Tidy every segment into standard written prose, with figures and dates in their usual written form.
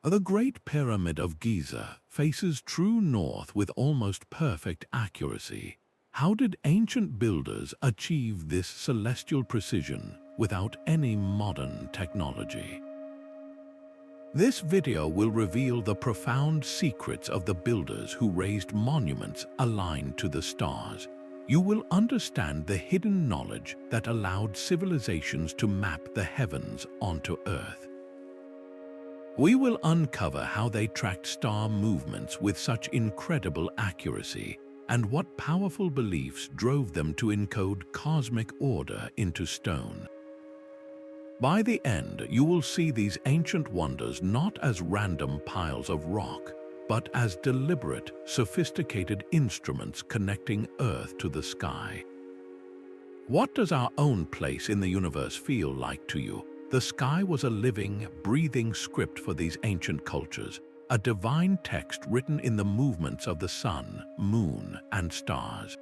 The Great Pyramid of Giza faces true north with almost perfect accuracy. How did ancient builders achieve this celestial precision without any modern technology? This video will reveal the profound secrets of the builders who raised monuments aligned to the stars. You will understand the hidden knowledge that allowed civilizations to map the heavens onto Earth. We will uncover how they tracked star movements with such incredible accuracy and what powerful beliefs drove them to encode cosmic order into stone. By the end, you will see these ancient wonders not as random piles of rock, but as deliberate, sophisticated instruments connecting Earth to the sky. What does our own place in the universe feel like to you? The sky was a living, breathing script for these ancient cultures, a divine text written in the movements of the sun, moon, and stars.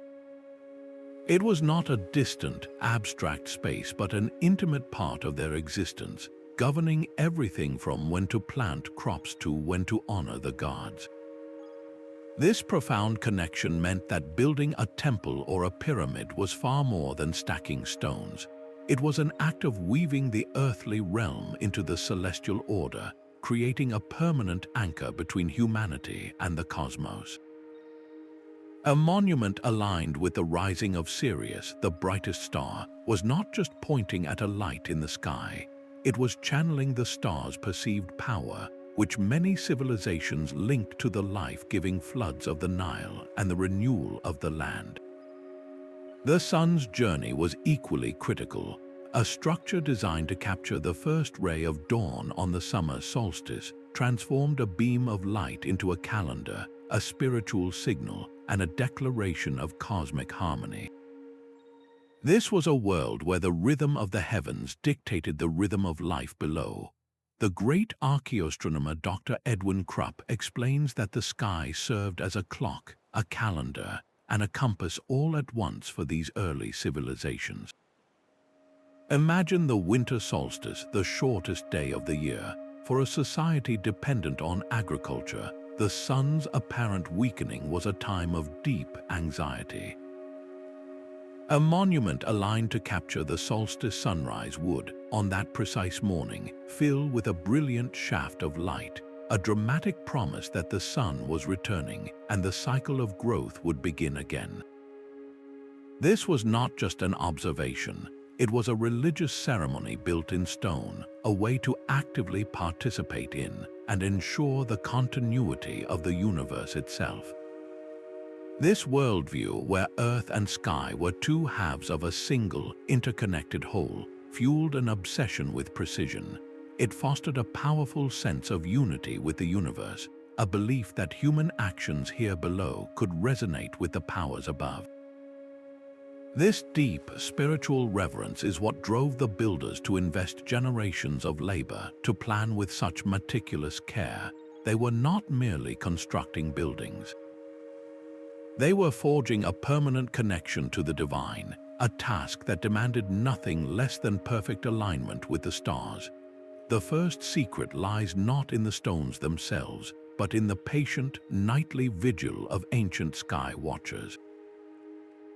It was not a distant, abstract space, but an intimate part of their existence, governing everything from when to plant crops to when to honor the gods. This profound connection meant that building a temple or a pyramid was far more than stacking stones. It was an act of weaving the earthly realm into the celestial order, creating a permanent anchor between humanity and the cosmos. A monument aligned with the rising of Sirius, the brightest star, was not just pointing at a light in the sky. It was channeling the star's perceived power, which many civilizations linked to the life-giving floods of the Nile and the renewal of the land. The sun's journey was equally critical. A structure designed to capture the first ray of dawn on the summer solstice transformed a beam of light into a calendar, a spiritual signal, and a declaration of cosmic harmony. This was a world where the rhythm of the heavens dictated the rhythm of life below. The great Archaeoastronomer Dr. Edwin Krupp explains that the sky served as a clock, a calendar, and a compass all at once for these early civilizations. Imagine the winter solstice, the shortest day of the year. For a society dependent on agriculture, the sun's apparent weakening was a time of deep anxiety. A monument aligned to capture the solstice sunrise would, on that precise morning, fill with a brilliant shaft of light, a dramatic promise that the sun was returning and the cycle of growth would begin again. This was not just an observation. It was a religious ceremony built in stone, a way to actively participate in and ensure the continuity of the universe itself. This worldview, where earth and sky were two halves of a single, interconnected whole, fueled an obsession with precision. It fostered a powerful sense of unity with the universe, a belief that human actions here below could resonate with the powers above. This deep spiritual reverence is what drove the builders to invest generations of labor to plan with such meticulous care. They were not merely constructing buildings. They were forging a permanent connection to the divine, a task that demanded nothing less than perfect alignment with the stars. The first secret lies not in the stones themselves, but in the patient, nightly vigil of ancient sky watchers.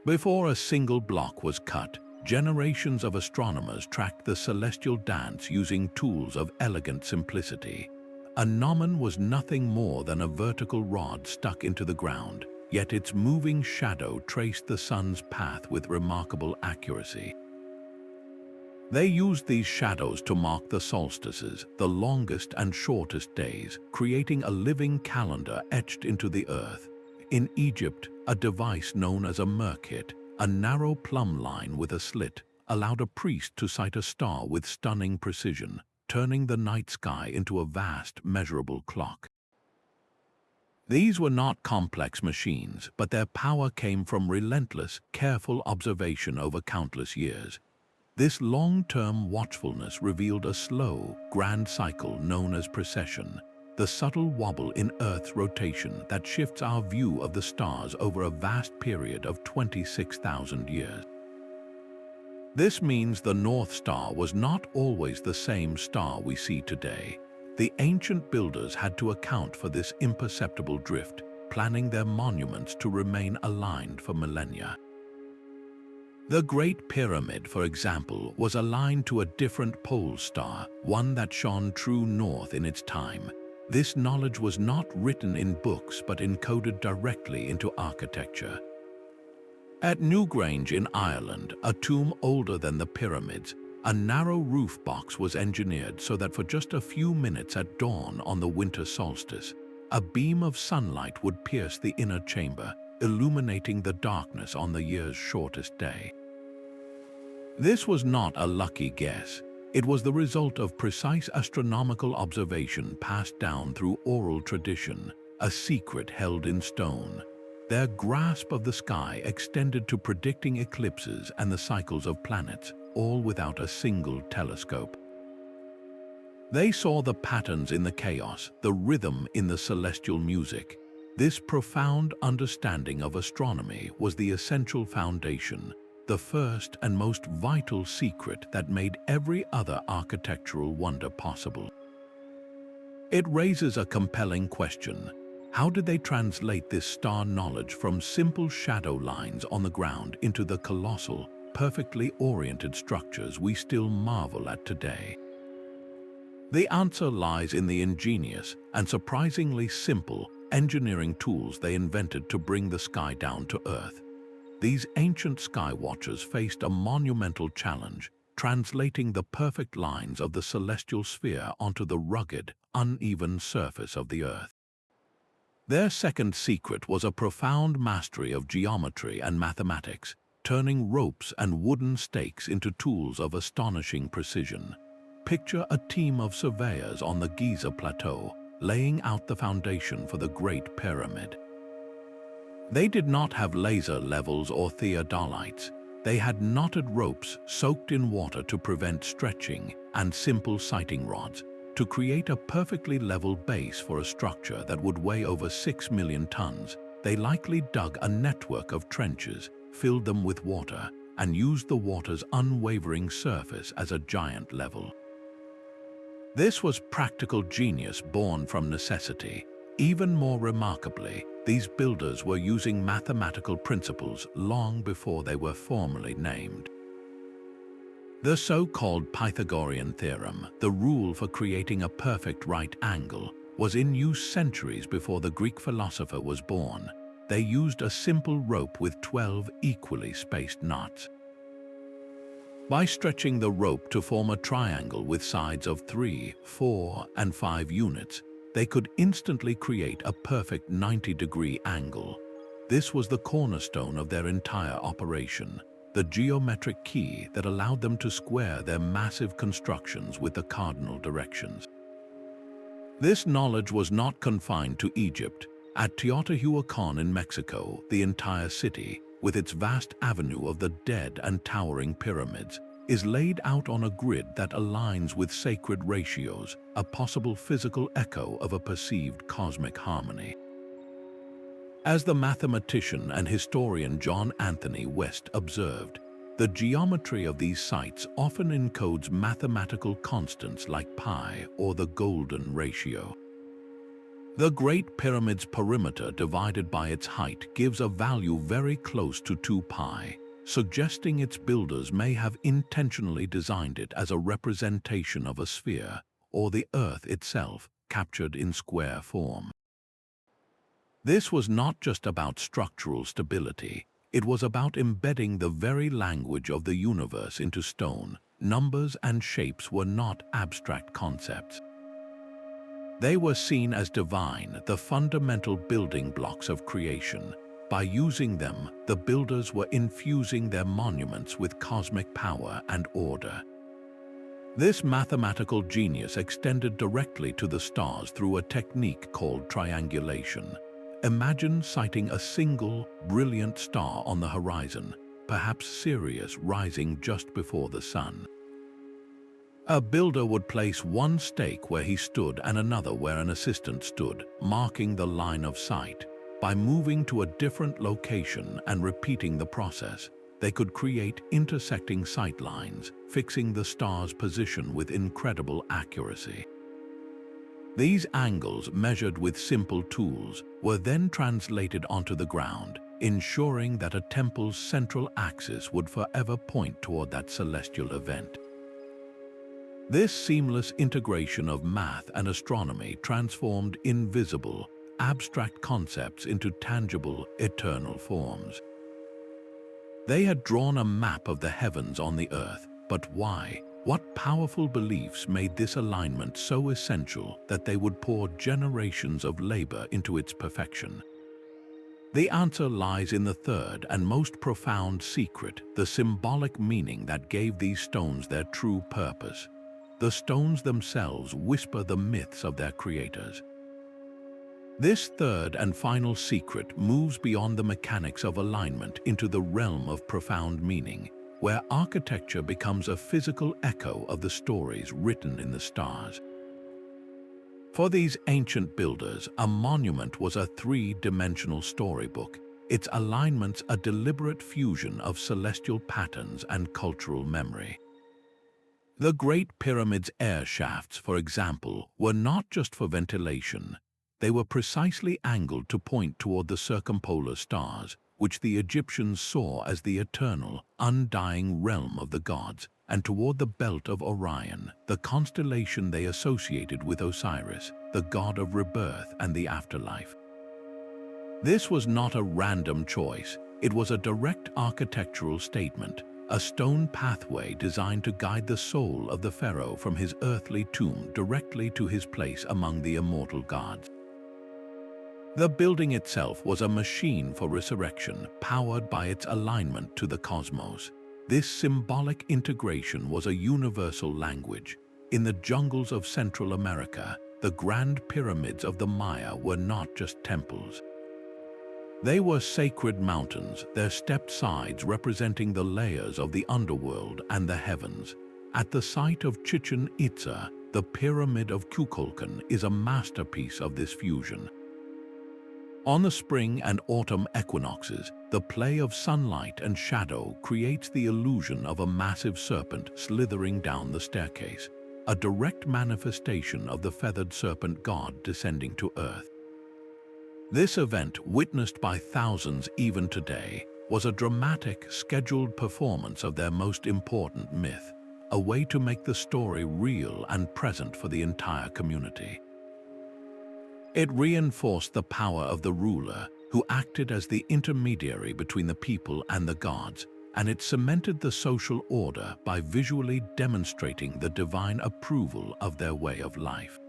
Before a single block was cut, generations of astronomers tracked the celestial dance using tools of elegant simplicity. A gnomon was nothing more than a vertical rod stuck into the ground, yet its moving shadow traced the sun's path with remarkable accuracy. They used these shadows to mark the solstices, the longest and shortest days, creating a living calendar etched into the earth. In Egypt, a device known as a merkit, a narrow plumb line with a slit, allowed a priest to sight a star with stunning precision, turning the night sky into a vast, measurable clock. These were not complex machines, but their power came from relentless, careful observation over countless years. This long-term watchfulness revealed a slow, grand cycle known as precession, the subtle wobble in Earth's rotation that shifts our view of the stars over a vast period of 26,000 years. This means the North Star was not always the same star we see today. The ancient builders had to account for this imperceptible drift, planning their monuments to remain aligned for millennia. The Great Pyramid, for example, was aligned to a different pole star, one that shone true north in its time. This knowledge was not written in books but encoded directly into architecture. At Newgrange in Ireland, a tomb older than the pyramids, a narrow roof box was engineered so that for just a few minutes at dawn on the winter solstice, a beam of sunlight would pierce the inner chamber, illuminating the darkness on the year's shortest day. This was not a lucky guess. It was the result of precise astronomical observation passed down through oral tradition, a secret held in stone. Their grasp of the sky extended to predicting eclipses and the cycles of planets, all without a single telescope. They saw the patterns in the chaos, the rhythm in the celestial music. This profound understanding of astronomy was the essential foundation, the first and most vital secret that made every other architectural wonder possible. It raises a compelling question. How did they translate this star knowledge from simple shadow lines on the ground into the colossal, perfectly oriented structures we still marvel at today? The answer lies in the ingenious and surprisingly simple engineering tools they invented to bring the sky down to Earth. These ancient sky watchers faced a monumental challenge, translating the perfect lines of the celestial sphere onto the rugged, uneven surface of the Earth. Their second secret was a profound mastery of geometry and mathematics, turning ropes and wooden stakes into tools of astonishing precision. Picture a team of surveyors on the Giza Plateau, laying out the foundation for the Great Pyramid. They did not have laser levels or theodolites. They had knotted ropes soaked in water to prevent stretching and simple sighting rods to create a perfectly level base for a structure that would weigh over 6 million tons. They likely dug a network of trenches, filled them with water, and used the water's unwavering surface as a giant level. This was practical genius born from necessity. Even more remarkably, these builders were using mathematical principles long before they were formally named. The so-called Pythagorean theorem, the rule for creating a perfect right angle, was in use centuries before the Greek philosopher was born. They used a simple rope with 12 equally spaced knots. By stretching the rope to form a triangle with sides of 3, 4, and 5 units, they could instantly create a perfect 90-degree angle. This was the cornerstone of their entire operation, the geometric key that allowed them to square their massive constructions with the cardinal directions. This knowledge was not confined to Egypt. At Teotihuacan in Mexico, the entire city, with its vast avenue of the dead and towering pyramids, is laid out on a grid that aligns with sacred ratios, a possible physical echo of a perceived cosmic harmony. As the mathematician and historian John Anthony West observed, the geometry of these sites often encodes mathematical constants like pi or the golden ratio. The Great Pyramid's perimeter divided by its height gives a value very close to 2 pi, suggesting its builders may have intentionally designed it as a representation of a sphere, or the Earth itself, captured in square form. This was not just about structural stability, it was about embedding the very language of the universe into stone. Numbers and shapes were not abstract concepts. They were seen as divine, the fundamental building blocks of creation. By using them, the builders were infusing their monuments with cosmic power and order. This mathematical genius extended directly to the stars through a technique called triangulation. Imagine sighting a single, brilliant star on the horizon, perhaps Sirius rising just before the sun. A builder would place one stake where he stood and another where an assistant stood, marking the line of sight. By moving to a different location and repeating the process, they could create intersecting sight lines, fixing the star's position with incredible accuracy. These angles, measured with simple tools, were then translated onto the ground, ensuring that a temple's central axis would forever point toward that celestial event. This seamless integration of math and astronomy transformed invisible, abstract concepts into tangible, eternal forms. They had drawn a map of the heavens on the earth, but why? What powerful beliefs made this alignment so essential that they would pour generations of labor into its perfection? The answer lies in the third and most profound secret, the symbolic meaning that gave these stones their true purpose. The stones themselves whisper the myths of their creators. This third and final secret moves beyond the mechanics of alignment into the realm of profound meaning, where architecture becomes a physical echo of the stories written in the stars. For these ancient builders, a monument was a three-dimensional storybook, its alignments a deliberate fusion of celestial patterns and cultural memory. The Great Pyramid's air shafts, for example, were not just for ventilation. They were precisely angled to point toward the circumpolar stars, which the Egyptians saw as the eternal, undying realm of the gods, and toward the belt of Orion, the constellation they associated with Osiris, the god of rebirth and the afterlife. This was not a random choice. It was a direct architectural statement, a stone pathway designed to guide the soul of the pharaoh from his earthly tomb directly to his place among the immortal gods. The building itself was a machine for resurrection, powered by its alignment to the cosmos. This symbolic integration was a universal language. In the jungles of Central America, the grand pyramids of the Maya were not just temples. They were sacred mountains, their stepped sides representing the layers of the underworld and the heavens. At the site of Chichén Itzá, the Pyramid of Kukulkan is a masterpiece of this fusion. On the spring and autumn equinoxes, the play of sunlight and shadow creates the illusion of a massive serpent slithering down the staircase, a direct manifestation of the feathered serpent god descending to earth. This event, witnessed by thousands even today, was a dramatic, scheduled performance of their most important myth, a way to make the story real and present for the entire community. It reinforced the power of the ruler, who acted as the intermediary between the people and the gods, and it cemented the social order by visually demonstrating the divine approval of their way of life.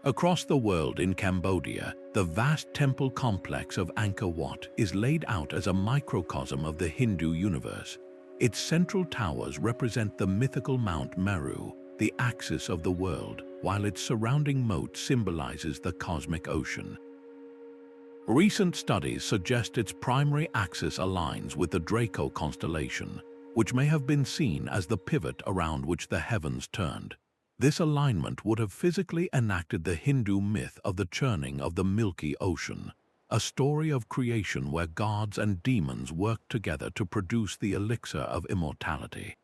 Across the world in Cambodia, the vast temple complex of Angkor Wat is laid out as a microcosm of the Hindu universe. Its central towers represent the mythical Mount Meru, the axis of the world, while its surrounding moat symbolizes the cosmic ocean. Recent studies suggest its primary axis aligns with the Draco constellation, which may have been seen as the pivot around which the heavens turned. This alignment would have physically enacted the Hindu myth of the churning of the Milky Ocean, a story of creation where gods and demons worked together to produce the elixir of immortality.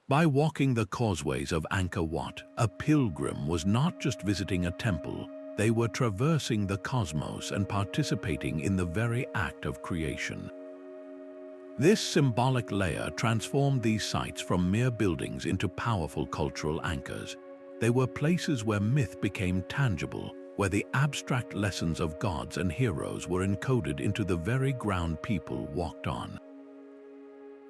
By walking the causeways of Angkor Wat, a pilgrim was not just visiting a temple, they were traversing the cosmos and participating in the very act of creation. This symbolic layer transformed these sites from mere buildings into powerful cultural anchors. They were places where myth became tangible, where the abstract lessons of gods and heroes were encoded into the very ground people walked on.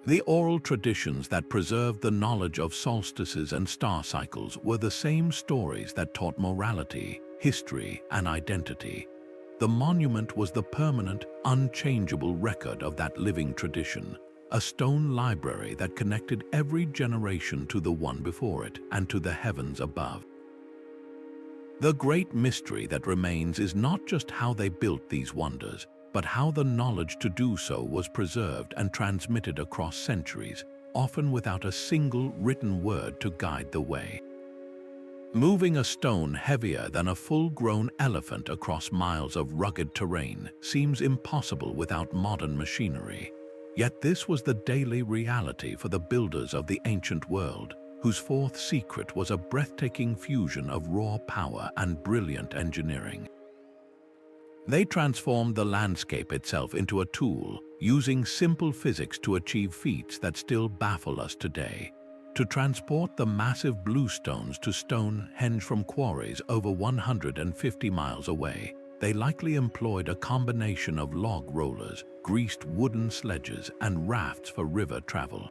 The oral traditions that preserved the knowledge of solstices and star cycles were the same stories that taught morality, history, and identity. The monument was the permanent, unchangeable record of that living tradition, a stone library that connected every generation to the one before it and to the heavens above. The great mystery that remains is not just how they built these wonders, but how the knowledge to do so was preserved and transmitted across centuries, often without a single written word to guide the way. Moving a stone heavier than a full-grown elephant across miles of rugged terrain seems impossible without modern machinery. Yet this was the daily reality for the builders of the ancient world, whose fourth secret was a breathtaking fusion of raw power and brilliant engineering. They transformed the landscape itself into a tool, using simple physics to achieve feats that still baffle us today. To transport the massive blue stones to Stonehenge from quarries over 150 miles away, they likely employed a combination of log rollers, greased wooden sledges, and rafts for river travel.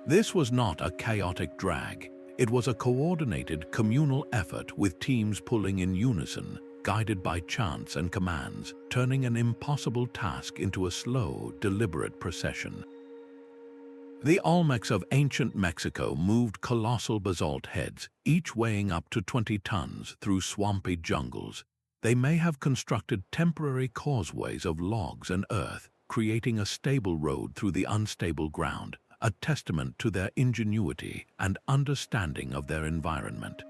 This was not a chaotic drag. It was a coordinated communal effort with teams pulling in unison, guided by chants and commands, turning an impossible task into a slow, deliberate procession. The Olmecs of ancient Mexico moved colossal basalt heads, each weighing up to 20 tons, through swampy jungles. They may have constructed temporary causeways of logs and earth, creating a stable road through the unstable ground, a testament to their ingenuity and understanding of their environment.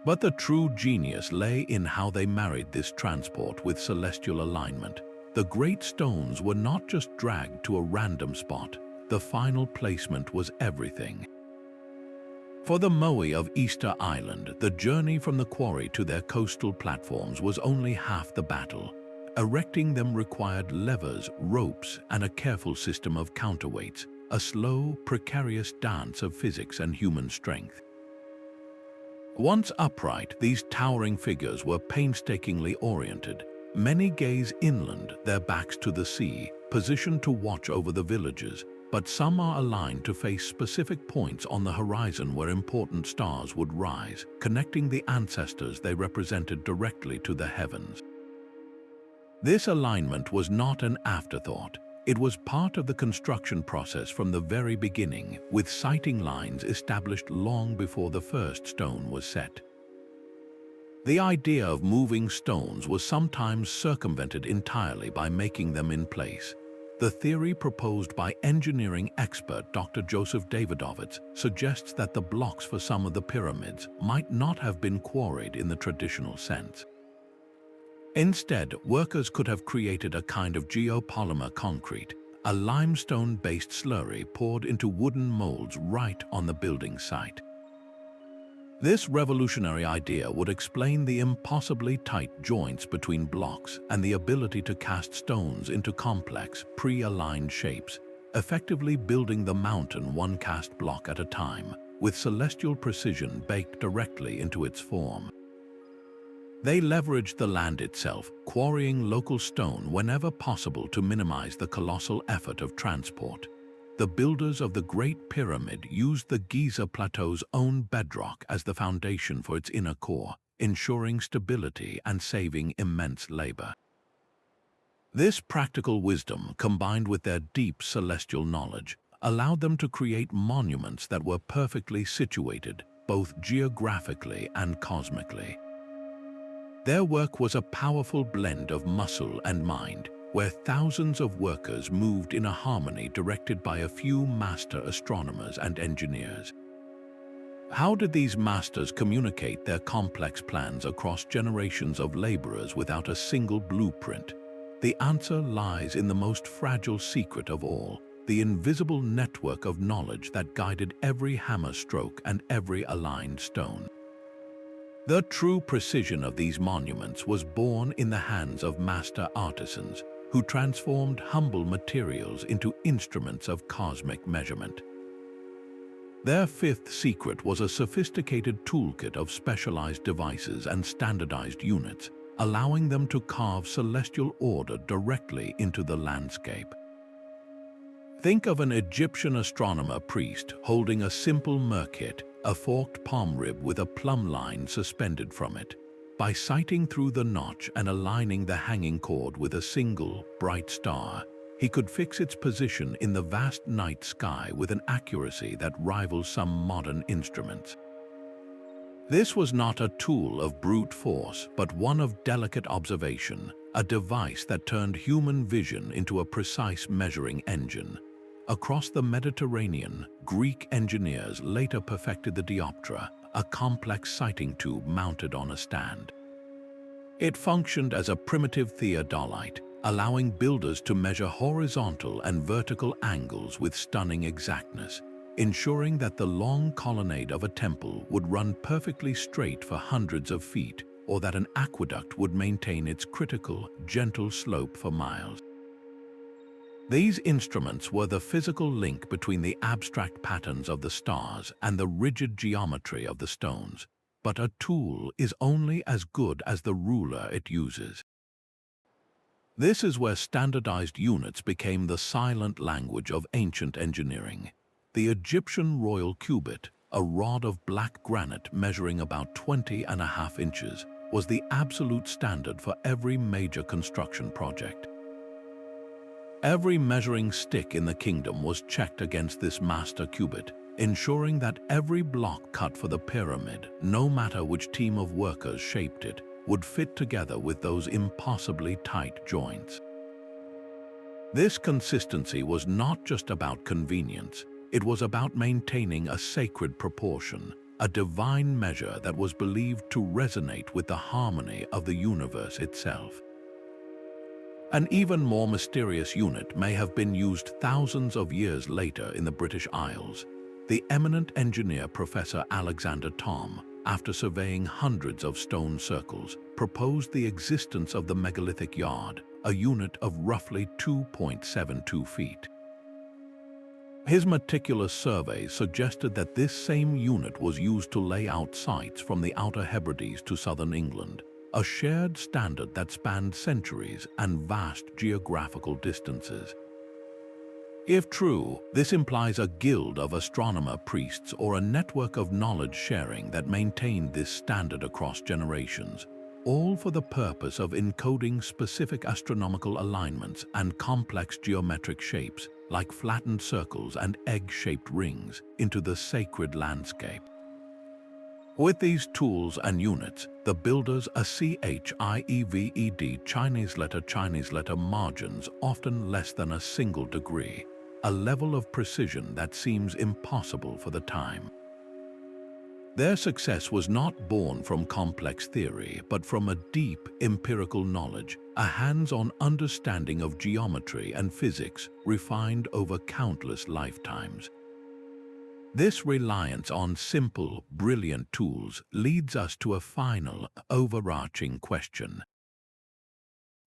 But the true genius lay in how they married this transport with celestial alignment. The great stones were not just dragged to a random spot. The final placement was everything. For the Moai of Easter Island, the journey from the quarry to their coastal platforms was only half the battle. Erecting them required levers, ropes, and a careful system of counterweights, a slow, precarious dance of physics and human strength. Once upright, these towering figures were painstakingly oriented. Many gaze inland, their backs to the sea, positioned to watch over the villages, but some are aligned to face specific points on the horizon where important stars would rise, connecting the ancestors they represented directly to the heavens. This alignment was not an afterthought. It was part of the construction process from the very beginning, with sighting lines established long before the first stone was set. The idea of moving stones was sometimes circumvented entirely by making them in place. The theory proposed by engineering expert Dr. Joseph Davidovitz suggests that the blocks for some of the pyramids might not have been quarried in the traditional sense. Instead, workers could have created a kind of geopolymer concrete, a limestone-based slurry poured into wooden molds right on the building site. This revolutionary idea would explain the impossibly tight joints between blocks and the ability to cast stones into complex, pre-aligned shapes, effectively building the mountain one cast block at a time, with celestial precision baked directly into its form. They leveraged the land itself, quarrying local stone whenever possible to minimize the colossal effort of transport. The builders of the Great Pyramid used the Giza Plateau's own bedrock as the foundation for its inner core, ensuring stability and saving immense labor. This practical wisdom, combined with their deep celestial knowledge, allowed them to create monuments that were perfectly situated, both geographically and cosmically. Their work was a powerful blend of muscle and mind, where thousands of workers moved in a harmony directed by a few master astronomers and engineers. How did these masters communicate their complex plans across generations of laborers without a single blueprint? The answer lies in the most fragile secret of all, the invisible network of knowledge that guided every hammer stroke and every aligned stone. The true precision of these monuments was born in the hands of master artisans, who transformed humble materials into instruments of cosmic measurement. Their fifth secret was a sophisticated toolkit of specialized devices and standardized units, allowing them to carve celestial order directly into the landscape. Think of an Egyptian astronomer-priest holding a simple merkit, a forked palm rib with a plumb line suspended from it. By sighting through the notch and aligning the hanging cord with a single, bright star, he could fix its position in the vast night sky with an accuracy that rivals some modern instruments. This was not a tool of brute force, but one of delicate observation, a device that turned human vision into a precise measuring engine. Across the Mediterranean, Greek engineers later perfected the dioptra, a complex sighting tube mounted on a stand. It functioned as a primitive theodolite, allowing builders to measure horizontal and vertical angles with stunning exactness. ensuring that the long colonnade of a temple would run perfectly straight for hundreds of feet, or that an aqueduct would maintain its critical, gentle slope for miles. These instruments were the physical link between the abstract patterns of the stars and the rigid geometry of the stones. But a tool is only as good as the ruler it uses. This is where standardized units became the silent language of ancient engineering. The Egyptian royal cubit, a rod of black granite measuring about 20.5 inches, was the absolute standard for every major construction project. Every measuring stick in the kingdom was checked against this master cubit, ensuring that every block cut for the pyramid, no matter which team of workers shaped it, would fit together with those impossibly tight joints. This consistency was not just about convenience, it was about maintaining a sacred proportion, a divine measure that was believed to resonate with the harmony of the universe itself. An even more mysterious unit may have been used thousands of years later in the British Isles. The eminent engineer Professor Alexander Thom, after surveying hundreds of stone circles, proposed the existence of the megalithic yard, a unit of roughly 2.72 feet. His meticulous surveys suggested that this same unit was used to lay out sites from the Outer Hebrides to southern England, a shared standard that spanned centuries and vast geographical distances. If true, this implies a guild of astronomer-priests or a network of knowledge sharing that maintained this standard across generations, all for the purpose of encoding specific astronomical alignments and complex geometric shapes, like flattened circles and egg-shaped rings, into the sacred landscape. With these tools and units, the builders a CHIEVED Chinese letter margins often less than a single degree, a level of precision that seems impossible for the time. Their success was not born from complex theory, but from a deep empirical knowledge, a hands-on understanding of geometry and physics refined over countless lifetimes. This reliance on simple, brilliant tools leads us to a final, overarching question.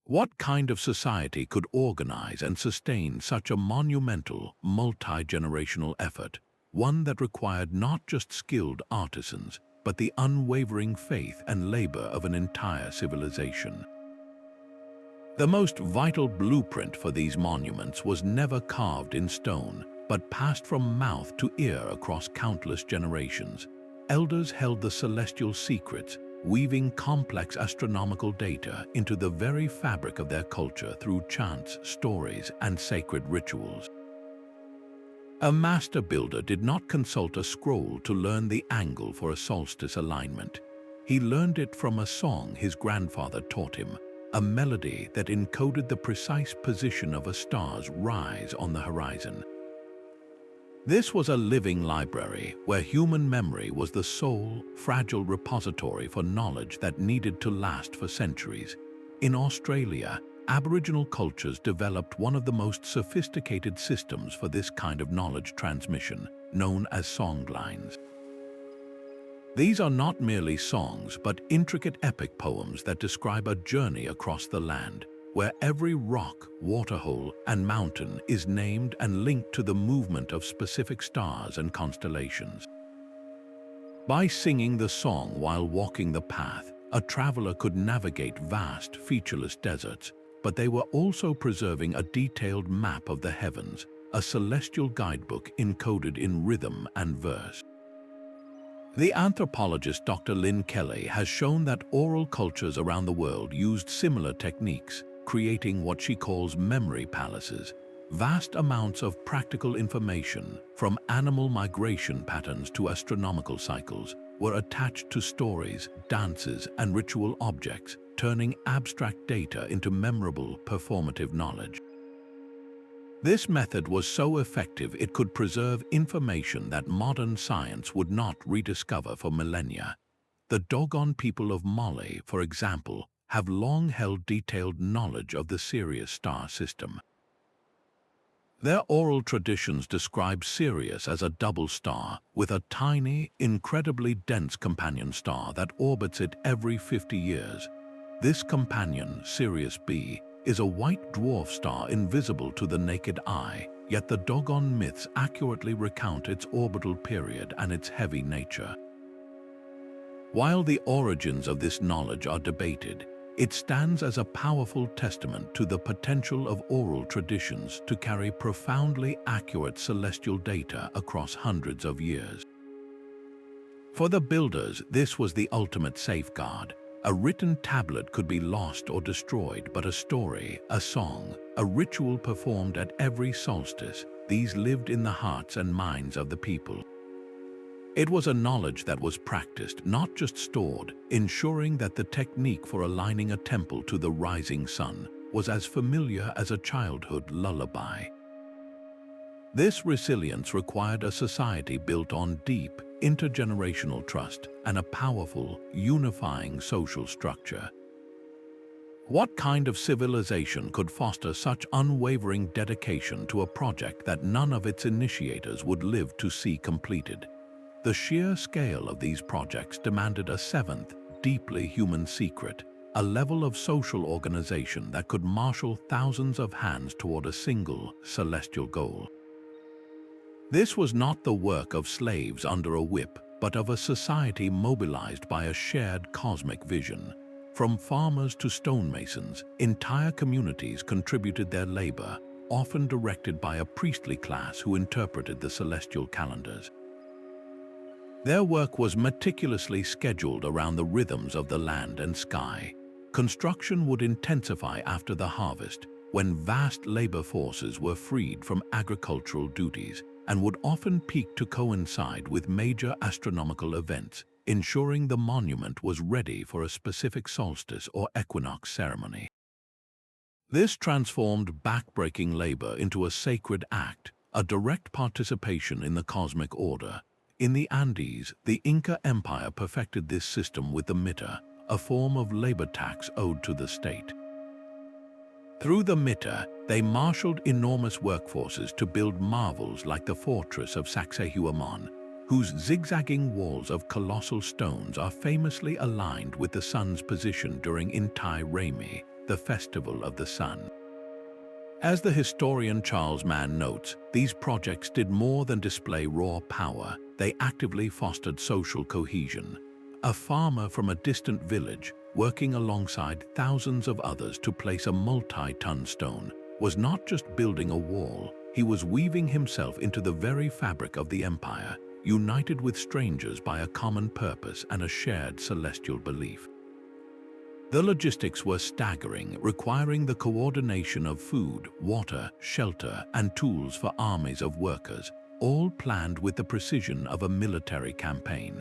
What kind of society could organize and sustain such a monumental, multi-generational effort, one that required not just skilled artisans, but the unwavering faith and labor of an entire civilization? The most vital blueprint for these monuments was never carved in stone, but passed from mouth to ear across countless generations. Elders held the celestial secrets, weaving complex astronomical data into the very fabric of their culture through chants, stories, and sacred rituals. A master builder did not consult a scroll to learn the angle for a solstice alignment. He learned it from a song his grandfather taught him, a melody that encoded the precise position of a star's rise on the horizon. This was a living library where human memory was the sole, fragile repository for knowledge that needed to last for centuries. In Australia, Aboriginal cultures developed one of the most sophisticated systems for this kind of knowledge transmission, known as songlines. These are not merely songs, but intricate epic poems that describe a journey across the land, where every rock, waterhole, and mountain is named and linked to the movement of specific stars and constellations. By singing the song while walking the path, a traveler could navigate vast, featureless deserts, but they were also preserving a detailed map of the heavens, a celestial guidebook encoded in rhythm and verse. The anthropologist Dr. Lynn Kelly has shown that oral cultures around the world used similar techniques, creating what she calls memory palaces. Vast amounts of practical information, from animal migration patterns to astronomical cycles, were attached to stories, dances, and ritual objects, turning abstract data into memorable, performative knowledge. This method was so effective it could preserve information that modern science would not rediscover for millennia. The Dogon people of Mali, for example, have long held detailed knowledge of the Sirius star system. Their oral traditions describe Sirius as a double star, with a tiny, incredibly dense companion star that orbits it every 50 years. This companion, Sirius B, is a white dwarf star invisible to the naked eye, yet the Dogon myths accurately recount its orbital period and its heavy nature. While the origins of this knowledge are debated, it stands as a powerful testament to the potential of oral traditions to carry profoundly accurate celestial data across hundreds of years. For the builders, this was the ultimate safeguard. A written tablet could be lost or destroyed, but a story, a song, a ritual performed at every solstice, these lived in the hearts and minds of the people. It was a knowledge that was practiced, not just stored, ensuring that the technique for aligning a temple to the rising sun was as familiar as a childhood lullaby. This resilience required a society built on deep, intergenerational trust and a powerful, unifying social structure. What kind of civilization could foster such unwavering dedication to a project that none of its initiators would live to see completed? The sheer scale of these projects demanded a seventh, deeply human secret, a level of social organization that could marshal thousands of hands toward a single, celestial goal. This was not the work of slaves under a whip, but of a society mobilized by a shared cosmic vision. From farmers to stonemasons, entire communities contributed their labor, often directed by a priestly class who interpreted the celestial calendars. Their work was meticulously scheduled around the rhythms of the land and sky. Construction would intensify after the harvest, when vast labor forces were freed from agricultural duties, and would often peak to coincide with major astronomical events, ensuring the monument was ready for a specific solstice or equinox ceremony. This transformed backbreaking labor into a sacred act, a direct participation in the cosmic order. In the Andes, the Inca Empire perfected this system with the mita, a form of labor tax owed to the state. Through the mita, they marshaled enormous workforces to build marvels like the fortress of Sacsayhuaman, whose zigzagging walls of colossal stones are famously aligned with the sun's position during Inti Raymi, the festival of the sun. As the historian Charles Mann notes, these projects did more than display raw power, they actively fostered social cohesion. A farmer from a distant village, working alongside thousands of others to place a multi-ton stone, was not just building a wall, he was weaving himself into the very fabric of the empire, united with strangers by a common purpose and a shared celestial belief. The logistics were staggering, requiring the coordination of food, water, shelter, and tools for armies of workers, all planned with the precision of a military campaign.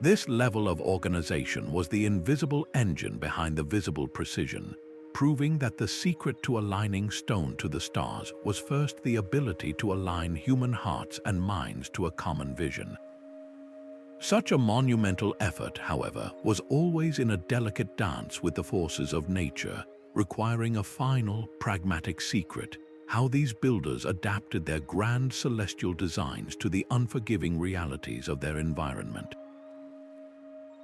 This level of organization was the invisible engine behind the visible precision, proving that the secret to aligning stone to the stars was first the ability to align human hearts and minds to a common vision. Such a monumental effort, however, was always in a delicate dance with the forces of nature, requiring a final, pragmatic secret: how these builders adapted their grand celestial designs to the unforgiving realities of their environment.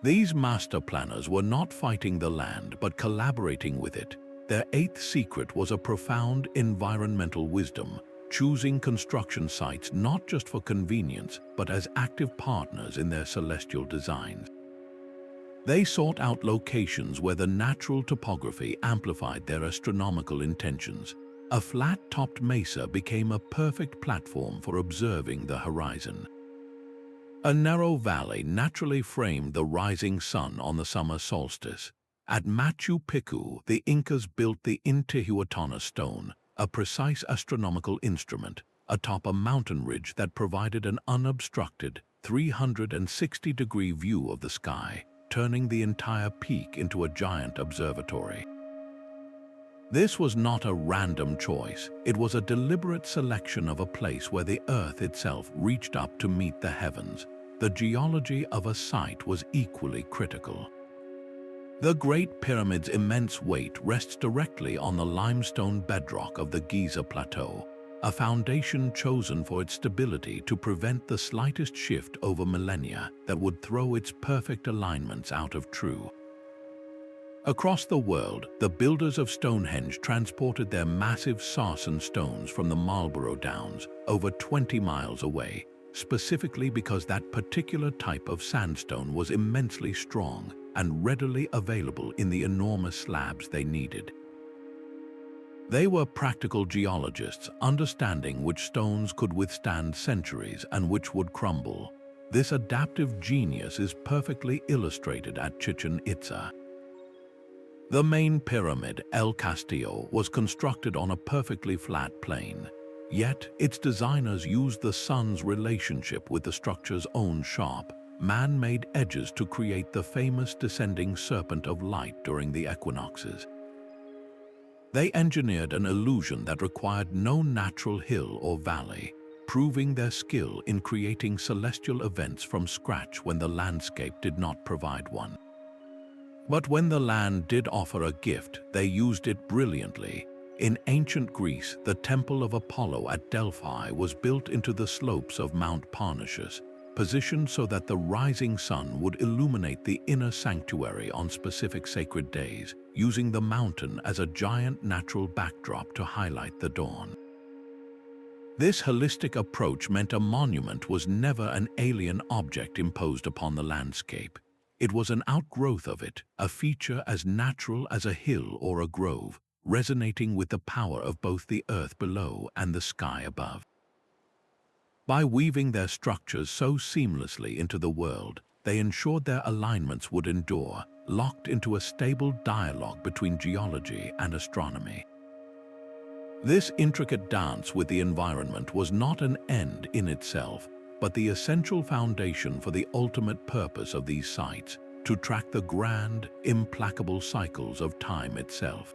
These master planners were not fighting the land but collaborating with it. Their eighth secret was a profound environmental wisdom, choosing construction sites not just for convenience but as active partners in their celestial designs. They sought out locations where the natural topography amplified their astronomical intentions. A flat-topped mesa became a perfect platform for observing the horizon. A narrow valley naturally framed the rising sun on the summer solstice. At Machu Picchu, the Incas built the Intihuatana stone, a precise astronomical instrument, atop a mountain ridge that provided an unobstructed 360-degree view of the sky, turning the entire peak into a giant observatory. This was not a random choice, it was a deliberate selection of a place where the Earth itself reached up to meet the heavens. The geology of a site was equally critical. The Great Pyramid's immense weight rests directly on the limestone bedrock of the Giza Plateau, a foundation chosen for its stability to prevent the slightest shift over millennia that would throw its perfect alignments out of true. Across the world, the builders of Stonehenge transported their massive sarsen stones from the Marlborough Downs, over 20 miles away, specifically because that particular type of sandstone was immensely strong and readily available in the enormous slabs they needed. They were practical geologists, understanding which stones could withstand centuries and which would crumble. This adaptive genius is perfectly illustrated at Chichén Itzá. The main pyramid, El Castillo, was constructed on a perfectly flat plain. Yet, its designers used the sun's relationship with the structure's own sharp, man-made edges to create the famous descending serpent of light during the equinoxes. They engineered an illusion that required no natural hill or valley, proving their skill in creating celestial events from scratch when the landscape did not provide one. But when the land did offer a gift, they used it brilliantly. In ancient Greece, the Temple of Apollo at Delphi was built into the slopes of Mount Parnassus, positioned so that the rising sun would illuminate the inner sanctuary on specific sacred days, using the mountain as a giant natural backdrop to highlight the dawn. This holistic approach meant a monument was never an alien object imposed upon the landscape. It was an outgrowth of it, a feature as natural as a hill or a grove, resonating with the power of both the earth below and the sky above. By weaving their structures so seamlessly into the world, they ensured their alignments would endure, locked into a stable dialogue between geology and astronomy. This intricate dance with the environment was not an end in itself, but the essential foundation for the ultimate purpose of these sites, to track the grand, implacable cycles of time itself.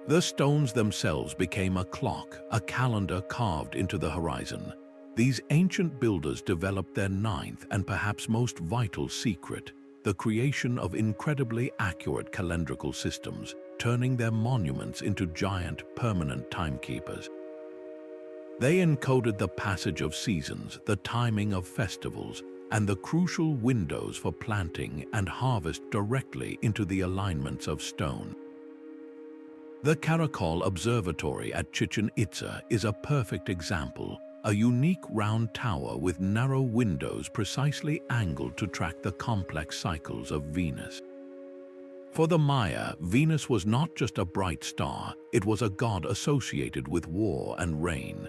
The stones themselves became a clock, a calendar carved into the horizon. These ancient builders developed their ninth and perhaps most vital secret, the creation of incredibly accurate calendrical systems, turning their monuments into giant, permanent timekeepers. They encoded the passage of seasons, the timing of festivals, and the crucial windows for planting and harvest directly into the alignments of stone. The Caracal Observatory at Chichén Itzá is a perfect example, a unique round tower with narrow windows precisely angled to track the complex cycles of Venus. For the Maya, Venus was not just a bright star, it was a god associated with war and rain.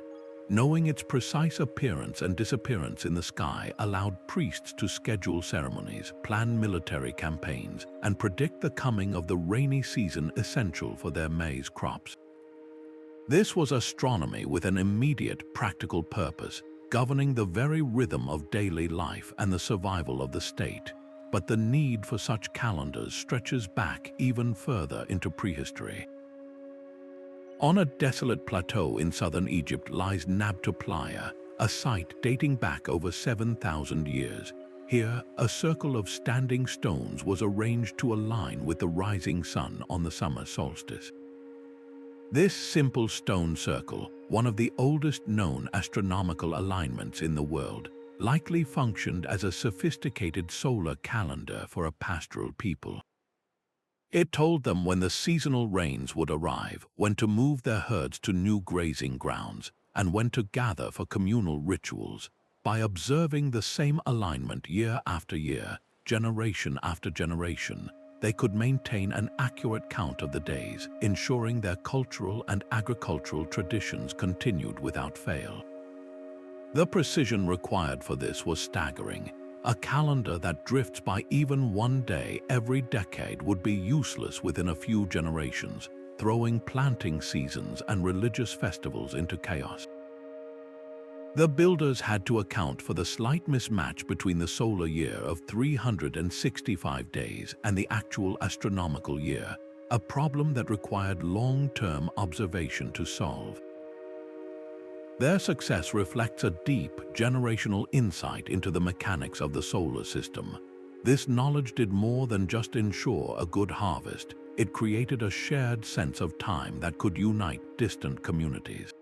Knowing its precise appearance and disappearance in the sky allowed priests to schedule ceremonies, plan military campaigns, and predict the coming of the rainy season essential for their maize crops. This was astronomy with an immediate, practical purpose, governing the very rhythm of daily life and the survival of the state. But the need for such calendars stretches back even further into prehistory. On a desolate plateau in southern Egypt lies Nabta Playa, a site dating back over 7,000 years. Here, a circle of standing stones was arranged to align with the rising sun on the summer solstice. This simple stone circle, one of the oldest known astronomical alignments in the world, likely functioned as a sophisticated solar calendar for a pastoral people. It told them when the seasonal rains would arrive, when to move their herds to new grazing grounds, and when to gather for communal rituals. By observing the same alignment year after year, generation after generation, they could maintain an accurate count of the days, ensuring their cultural and agricultural traditions continued without fail. The precision required for this was staggering. A calendar that drifts by even one day every decade would be useless within a few generations, throwing planting seasons and religious festivals into chaos. The builders had to account for the slight mismatch between the solar year of 365 days and the actual astronomical year, a problem that required long-term observation to solve. Their success reflects a deep, generational insight into the mechanics of the solar system. This knowledge did more than just ensure a good harvest. It created a shared sense of time that could unite distant communities.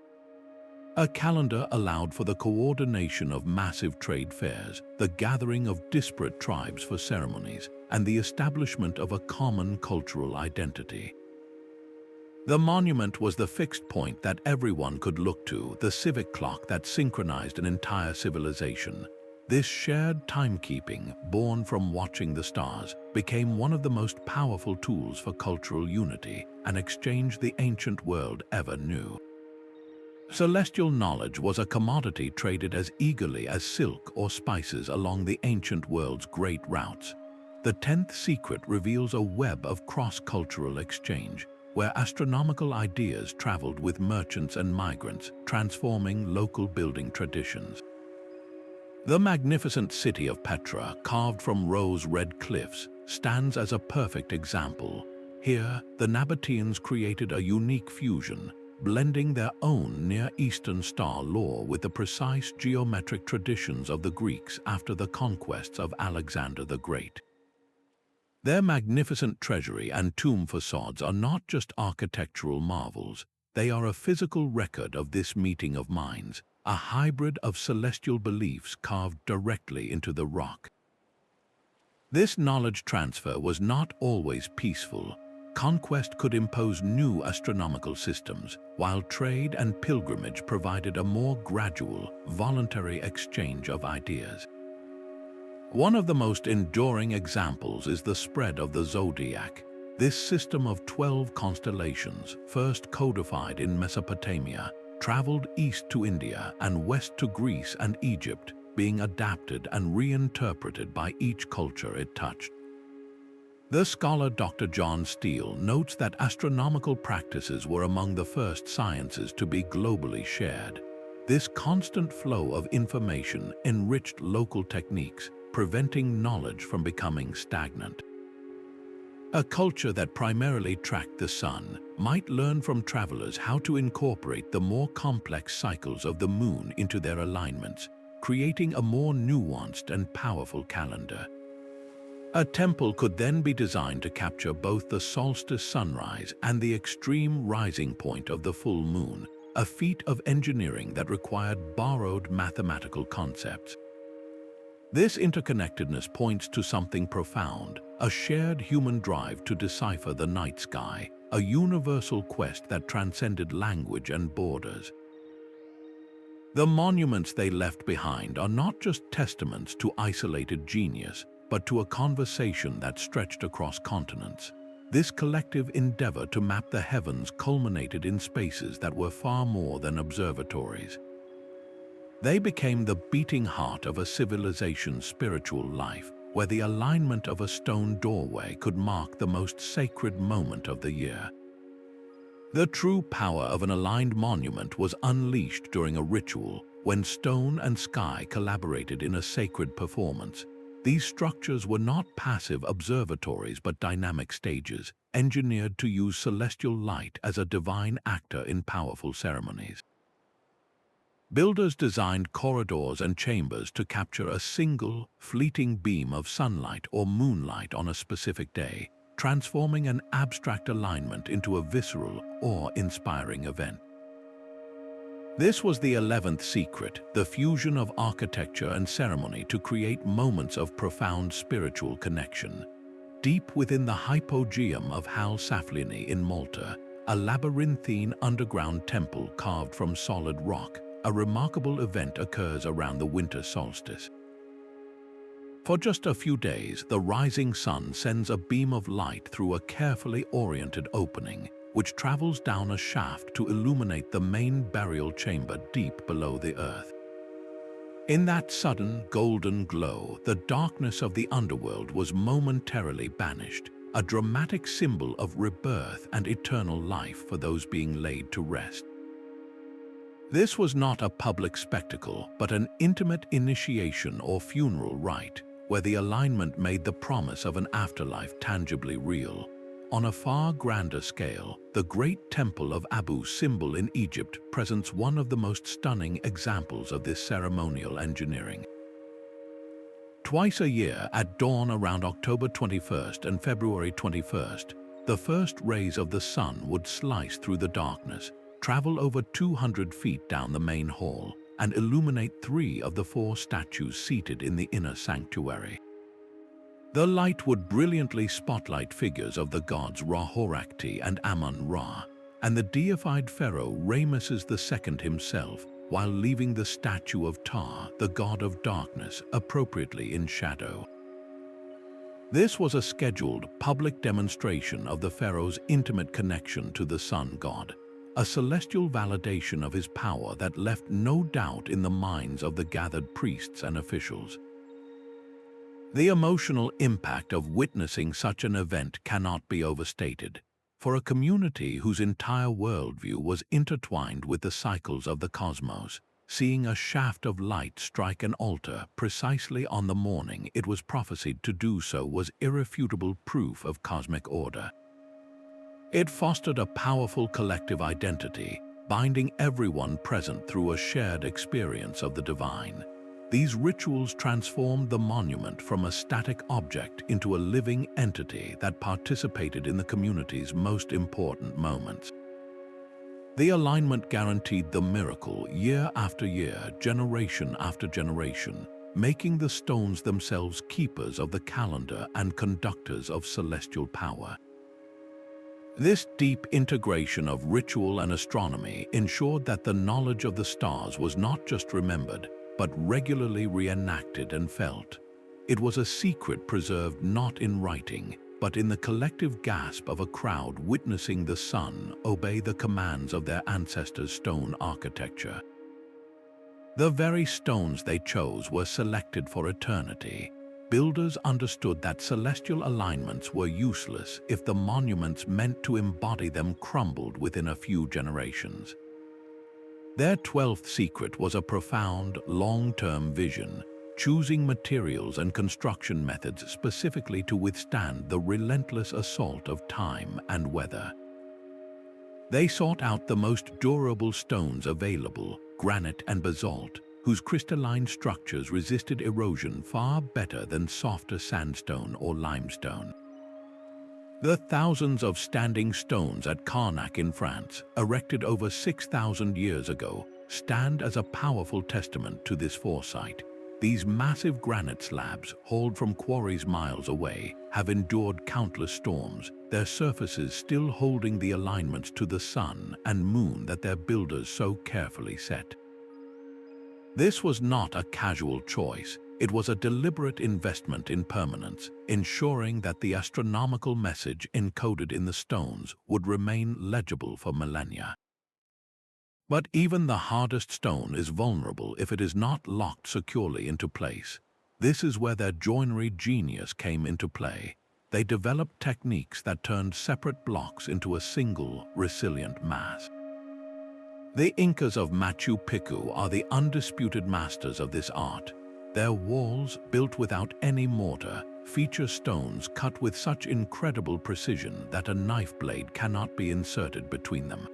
A calendar allowed for the coordination of massive trade fairs, the gathering of disparate tribes for ceremonies, and the establishment of a common cultural identity. The monument was the fixed point that everyone could look to, the civic clock that synchronized an entire civilization. This shared timekeeping, born from watching the stars, became one of the most powerful tools for cultural unity, an exchange the ancient world ever knew. Celestial knowledge was a commodity traded as eagerly as silk or spices along the ancient world's great routes. The 10th secret reveals a web of cross-cultural exchange, where astronomical ideas traveled with merchants and migrants, transforming local building traditions. The magnificent city of Petra, carved from rose-red cliffs, stands as a perfect example. Here, the Nabateans created a unique fusion, blending their own Near Eastern star lore with the precise geometric traditions of the Greeks after the conquests of Alexander the Great. Their magnificent treasury and tomb facades are not just architectural marvels, they are a physical record of this meeting of minds, a hybrid of celestial beliefs carved directly into the rock. This knowledge transfer was not always peaceful. Conquest could impose new astronomical systems, while trade and pilgrimage provided a more gradual, voluntary exchange of ideas. One of the most enduring examples is the spread of the zodiac. This system of 12 constellations, first codified in Mesopotamia, traveled east to India and west to Greece and Egypt, being adapted and reinterpreted by each culture it touched. The scholar Dr. John Steele notes that astronomical practices were among the first sciences to be globally shared. This constant flow of information enriched local techniques, preventing knowledge from becoming stagnant. A culture that primarily tracked the sun might learn from travelers how to incorporate the more complex cycles of the moon into their alignments, creating a more nuanced and powerful calendar. A temple could then be designed to capture both the solstice sunrise and the extreme rising point of the full moon, a feat of engineering that required borrowed mathematical concepts. This interconnectedness points to something profound, a shared human drive to decipher the night sky, a universal quest that transcended language and borders. The monuments they left behind are not just testaments to isolated genius, but to a conversation that stretched across continents. This collective endeavor to map the heavens culminated in spaces that were far more than observatories. They became the beating heart of a civilization's spiritual life, where the alignment of a stone doorway could mark the most sacred moment of the year. The true power of an aligned monument was unleashed during a ritual, when stone and sky collaborated in a sacred performance. These structures were not passive observatories but dynamic stages, engineered to use celestial light as a divine actor in powerful ceremonies. Builders designed corridors and chambers to capture a single, fleeting beam of sunlight or moonlight on a specific day, transforming an abstract alignment into a visceral, awe-inspiring event. This was the 11th secret, the fusion of architecture and ceremony to create moments of profound spiritual connection. Deep within the hypogeum of Hal Saflieni in Malta, a labyrinthine underground temple carved from solid rock, a remarkable event occurs around the winter solstice. For just a few days, the rising sun sends a beam of light through a carefully oriented opening, which travels down a shaft to illuminate the main burial chamber deep below the earth. In that sudden golden glow, the darkness of the underworld was momentarily banished, a dramatic symbol of rebirth and eternal life for those being laid to rest. This was not a public spectacle, but an intimate initiation or funeral rite, where the alignment made the promise of an afterlife tangibly real. On a far grander scale, the great temple of Abu Simbel in Egypt presents one of the most stunning examples of this ceremonial engineering. Twice a year, at dawn around October 21st and February 21st, the first rays of the sun would slice through the darkness, travel over 200 feet down the main hall, and illuminate 3 of the 4 statues seated in the inner sanctuary. The light would brilliantly spotlight figures of the gods Ra-Horakhti and Amun-Ra, and the deified pharaoh Ramesses II himself, while leaving the statue of Ptah, the god of darkness, appropriately in shadow. This was a scheduled public demonstration of the pharaoh's intimate connection to the sun god, a celestial validation of his power that left no doubt in the minds of the gathered priests and officials. The emotional impact of witnessing such an event cannot be overstated. For a community whose entire worldview was intertwined with the cycles of the cosmos, seeing a shaft of light strike an altar precisely on the morning it was prophesied to do so was irrefutable proof of cosmic order. It fostered a powerful collective identity, binding everyone present through a shared experience of the divine. These rituals transformed the monument from a static object into a living entity that participated in the community's most important moments. The alignment guaranteed the miracle year after year, generation after generation, making the stones themselves keepers of the calendar and conductors of celestial power. This deep integration of ritual and astronomy ensured that the knowledge of the stars was not just remembered, but regularly reenacted and felt. It was a secret preserved not in writing, but in the collective gasp of a crowd witnessing the sun obey the commands of their ancestors' stone architecture. The very stones they chose were selected for eternity. Builders understood that celestial alignments were useless if the monuments meant to embody them crumbled within a few generations. Their 12th secret was a profound, long-term vision, choosing materials and construction methods specifically to withstand the relentless assault of time and weather. They sought out the most durable stones available, granite and basalt, whose crystalline structures resisted erosion far better than softer sandstone or limestone. The thousands of standing stones at Karnak in France, erected over 6,000 years ago, stand as a powerful testament to this foresight. These massive granite slabs, hauled from quarries miles away, have endured countless storms, their surfaces still holding the alignments to the sun and moon that their builders so carefully set. This was not a casual choice. It was a deliberate investment in permanence, ensuring that the astronomical message encoded in the stones would remain legible for millennia. But even the hardest stone is vulnerable if it is not locked securely into place. This is where their joinery genius came into play. They developed techniques that turned separate blocks into a single, resilient mass. The Incas of Machu Picchu are the undisputed masters of this art. Their walls, built without any mortar, feature stones cut with such incredible precision that a knife blade cannot be inserted between them.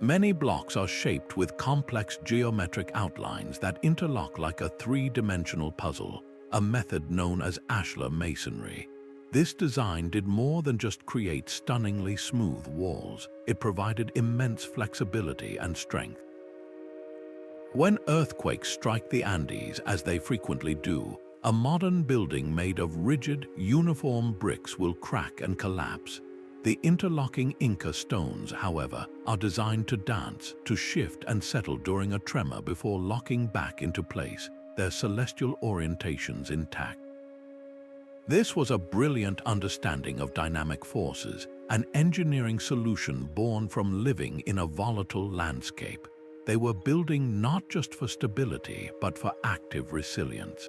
Many blocks are shaped with complex geometric outlines that interlock like a 3-dimensional puzzle, a method known as ashlar masonry. This design did more than just create stunningly smooth walls. It provided immense flexibility and strength. When earthquakes strike the Andes, as they frequently do, a modern building made of rigid, uniform bricks will crack and collapse. The interlocking Inca stones, however, are designed to dance, to shift and settle during a tremor before locking back into place, their celestial orientations intact. This was a brilliant understanding of dynamic forces, an engineering solution born from living in a volatile landscape. They were building not just for stability, but for active resilience.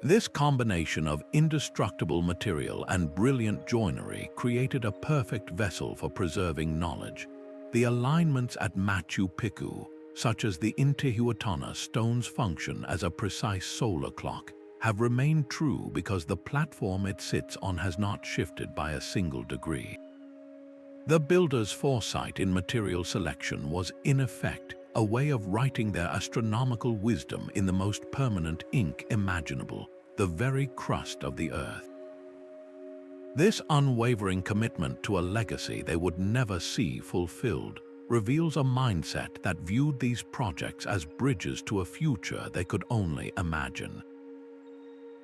This combination of indestructible material and brilliant joinery created a perfect vessel for preserving knowledge. The alignments at Machu Picchu, such as the Intihuatana stone's function as a precise solar clock, have remained true because the platform it sits on has not shifted by a single degree. The builder's foresight in material selection was, in effect, a way of writing their astronomical wisdom in the most permanent ink imaginable, the very crust of the earth. This unwavering commitment to a legacy they would never see fulfilled reveals a mindset that viewed these projects as bridges to a future they could only imagine.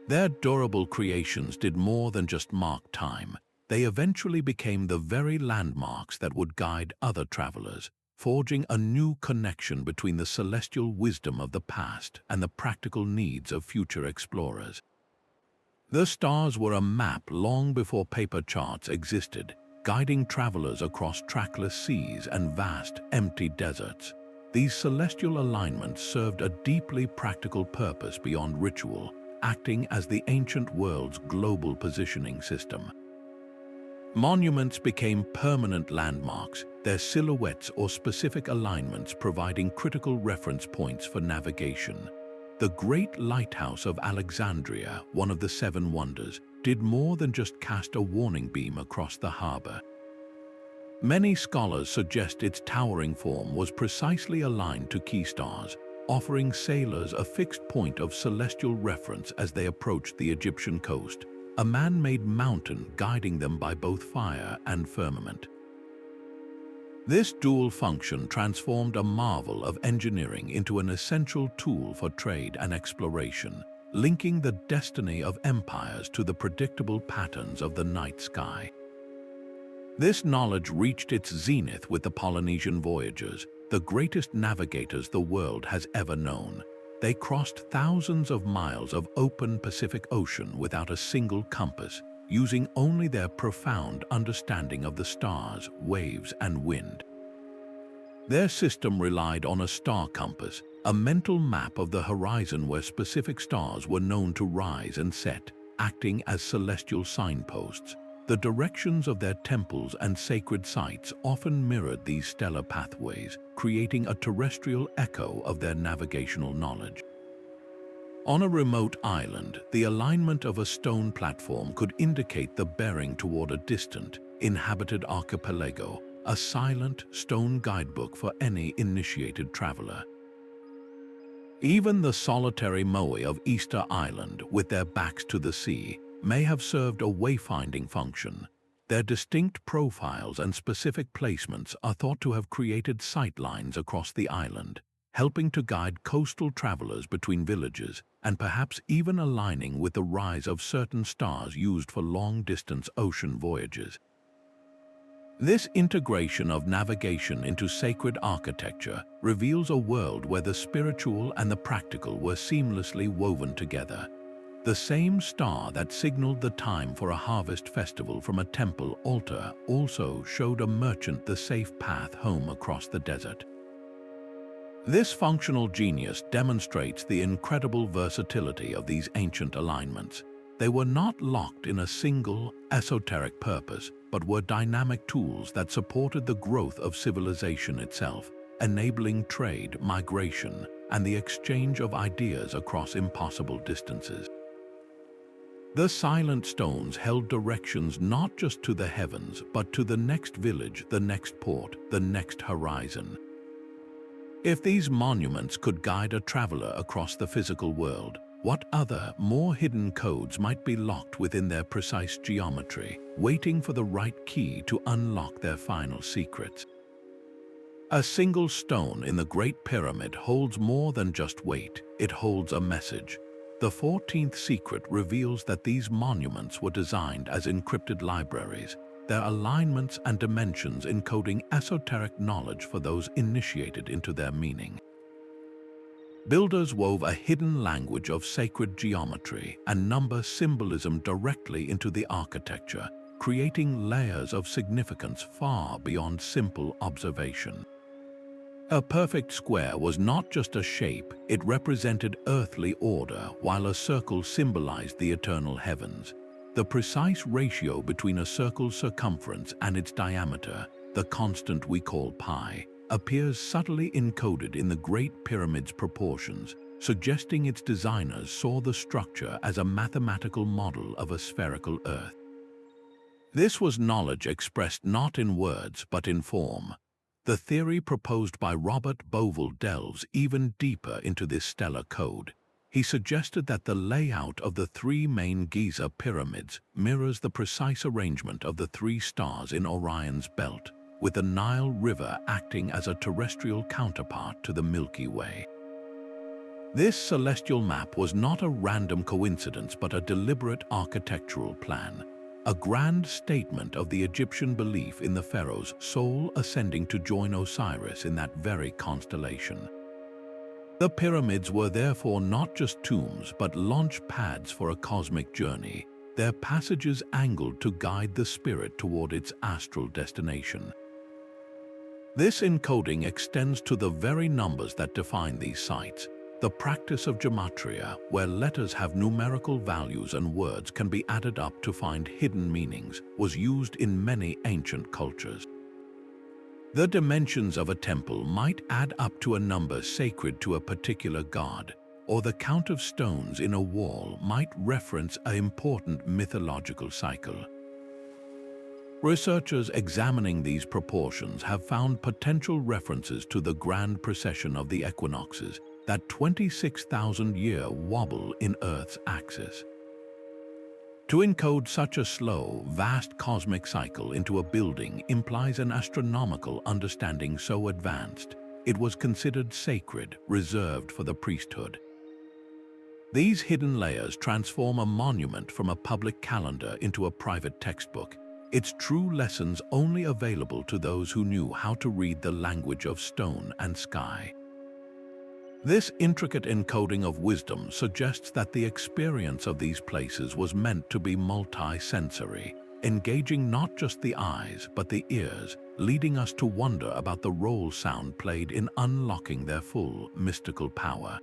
Their durable creations did more than just mark time. They eventually became the very landmarks that would guide other travelers, forging a new connection between the celestial wisdom of the past and the practical needs of future explorers. The stars were a map long before paper charts existed, guiding travelers across trackless seas and vast, empty deserts. These celestial alignments served a deeply practical purpose beyond ritual, acting as the ancient world's global positioning system. Monuments became permanent landmarks, their silhouettes or specific alignments providing critical reference points for navigation. The Great Lighthouse of Alexandria, one of the Seven Wonders, did more than just cast a warning beam across the harbor. Many scholars suggest its towering form was precisely aligned to key stars, offering sailors a fixed point of celestial reference as they approached the Egyptian coast, a man-made mountain guiding them by both fire and firmament. This dual function transformed a marvel of engineering into an essential tool for trade and exploration, linking the destiny of empires to the predictable patterns of the night sky. This knowledge reached its zenith with the Polynesian voyagers, the greatest navigators the world has ever known. They crossed thousands of miles of open Pacific Ocean without a single compass, using only their profound understanding of the stars, waves, and wind. Their system relied on a star compass, a mental map of the horizon where specific stars were known to rise and set, acting as celestial signposts. The directions of their temples and sacred sites often mirrored these stellar pathways, creating a terrestrial echo of their navigational knowledge. On a remote island, the alignment of a stone platform could indicate the bearing toward a distant, inhabited archipelago, a silent stone guidebook for any initiated traveler. Even the solitary moai of Easter Island, with their backs to the sea, may have served a wayfinding function. Their distinct profiles and specific placements are thought to have created sightlines across the island, helping to guide coastal travelers between villages and perhaps even aligning with the rise of certain stars used for long-distance ocean voyages. This integration of navigation into sacred architecture reveals a world where the spiritual and the practical were seamlessly woven together. The same star that signaled the time for a harvest festival from a temple altar also showed a merchant the safe path home across the desert. This functional genius demonstrates the incredible versatility of these ancient alignments. They were not locked in a single, esoteric purpose, but were dynamic tools that supported the growth of civilization itself, enabling trade, migration, and the exchange of ideas across impossible distances. The silent stones held directions not just to the heavens, but to the next village, the next port, the next horizon. If these monuments could guide a traveler across the physical world, what other, more hidden codes might be locked within their precise geometry, waiting for the right key to unlock their final secrets? A single stone in the Great Pyramid holds more than just weight, it holds a message. The 14th secret reveals that these monuments were designed as encrypted libraries, their alignments and dimensions encoding esoteric knowledge for those initiated into their meaning. Builders wove a hidden language of sacred geometry and number symbolism directly into the architecture, creating layers of significance far beyond simple observation. A perfect square was not just a shape, it represented earthly order, while a circle symbolized the eternal heavens. The precise ratio between a circle's circumference and its diameter, the constant we call pi, appears subtly encoded in the Great Pyramid's proportions, suggesting its designers saw the structure as a mathematical model of a spherical Earth. This was knowledge expressed not in words but in form. The theory proposed by Robert Bovell delves even deeper into this stellar code. He suggested that the layout of the three main Giza pyramids mirrors the precise arrangement of the three stars in Orion's belt, with the Nile River acting as a terrestrial counterpart to the Milky Way. This celestial map was not a random coincidence but a deliberate architectural plan, a grand statement of the Egyptian belief in the pharaoh's soul ascending to join Osiris in that very constellation. The pyramids were therefore not just tombs but launch pads for a cosmic journey, their passages angled to guide the spirit toward its astral destination. This encoding extends to the very numbers that define these sites. The practice of gematria, where letters have numerical values and words can be added up to find hidden meanings, was used in many ancient cultures. The dimensions of a temple might add up to a number sacred to a particular god, or the count of stones in a wall might reference an important mythological cycle. Researchers examining these proportions have found potential references to the grand precession of the equinoxes, that 26,000-year wobble in Earth's axis. To encode such a slow, vast cosmic cycle into a building implies an astronomical understanding so advanced, it was considered sacred, reserved for the priesthood. These hidden layers transform a monument from a public calendar into a private textbook, its true lessons only available to those who knew how to read the language of stone and sky. This intricate encoding of wisdom suggests that the experience of these places was meant to be multi-sensory, engaging not just the eyes but the ears, leading us to wonder about the role sound played in unlocking their full mystical power.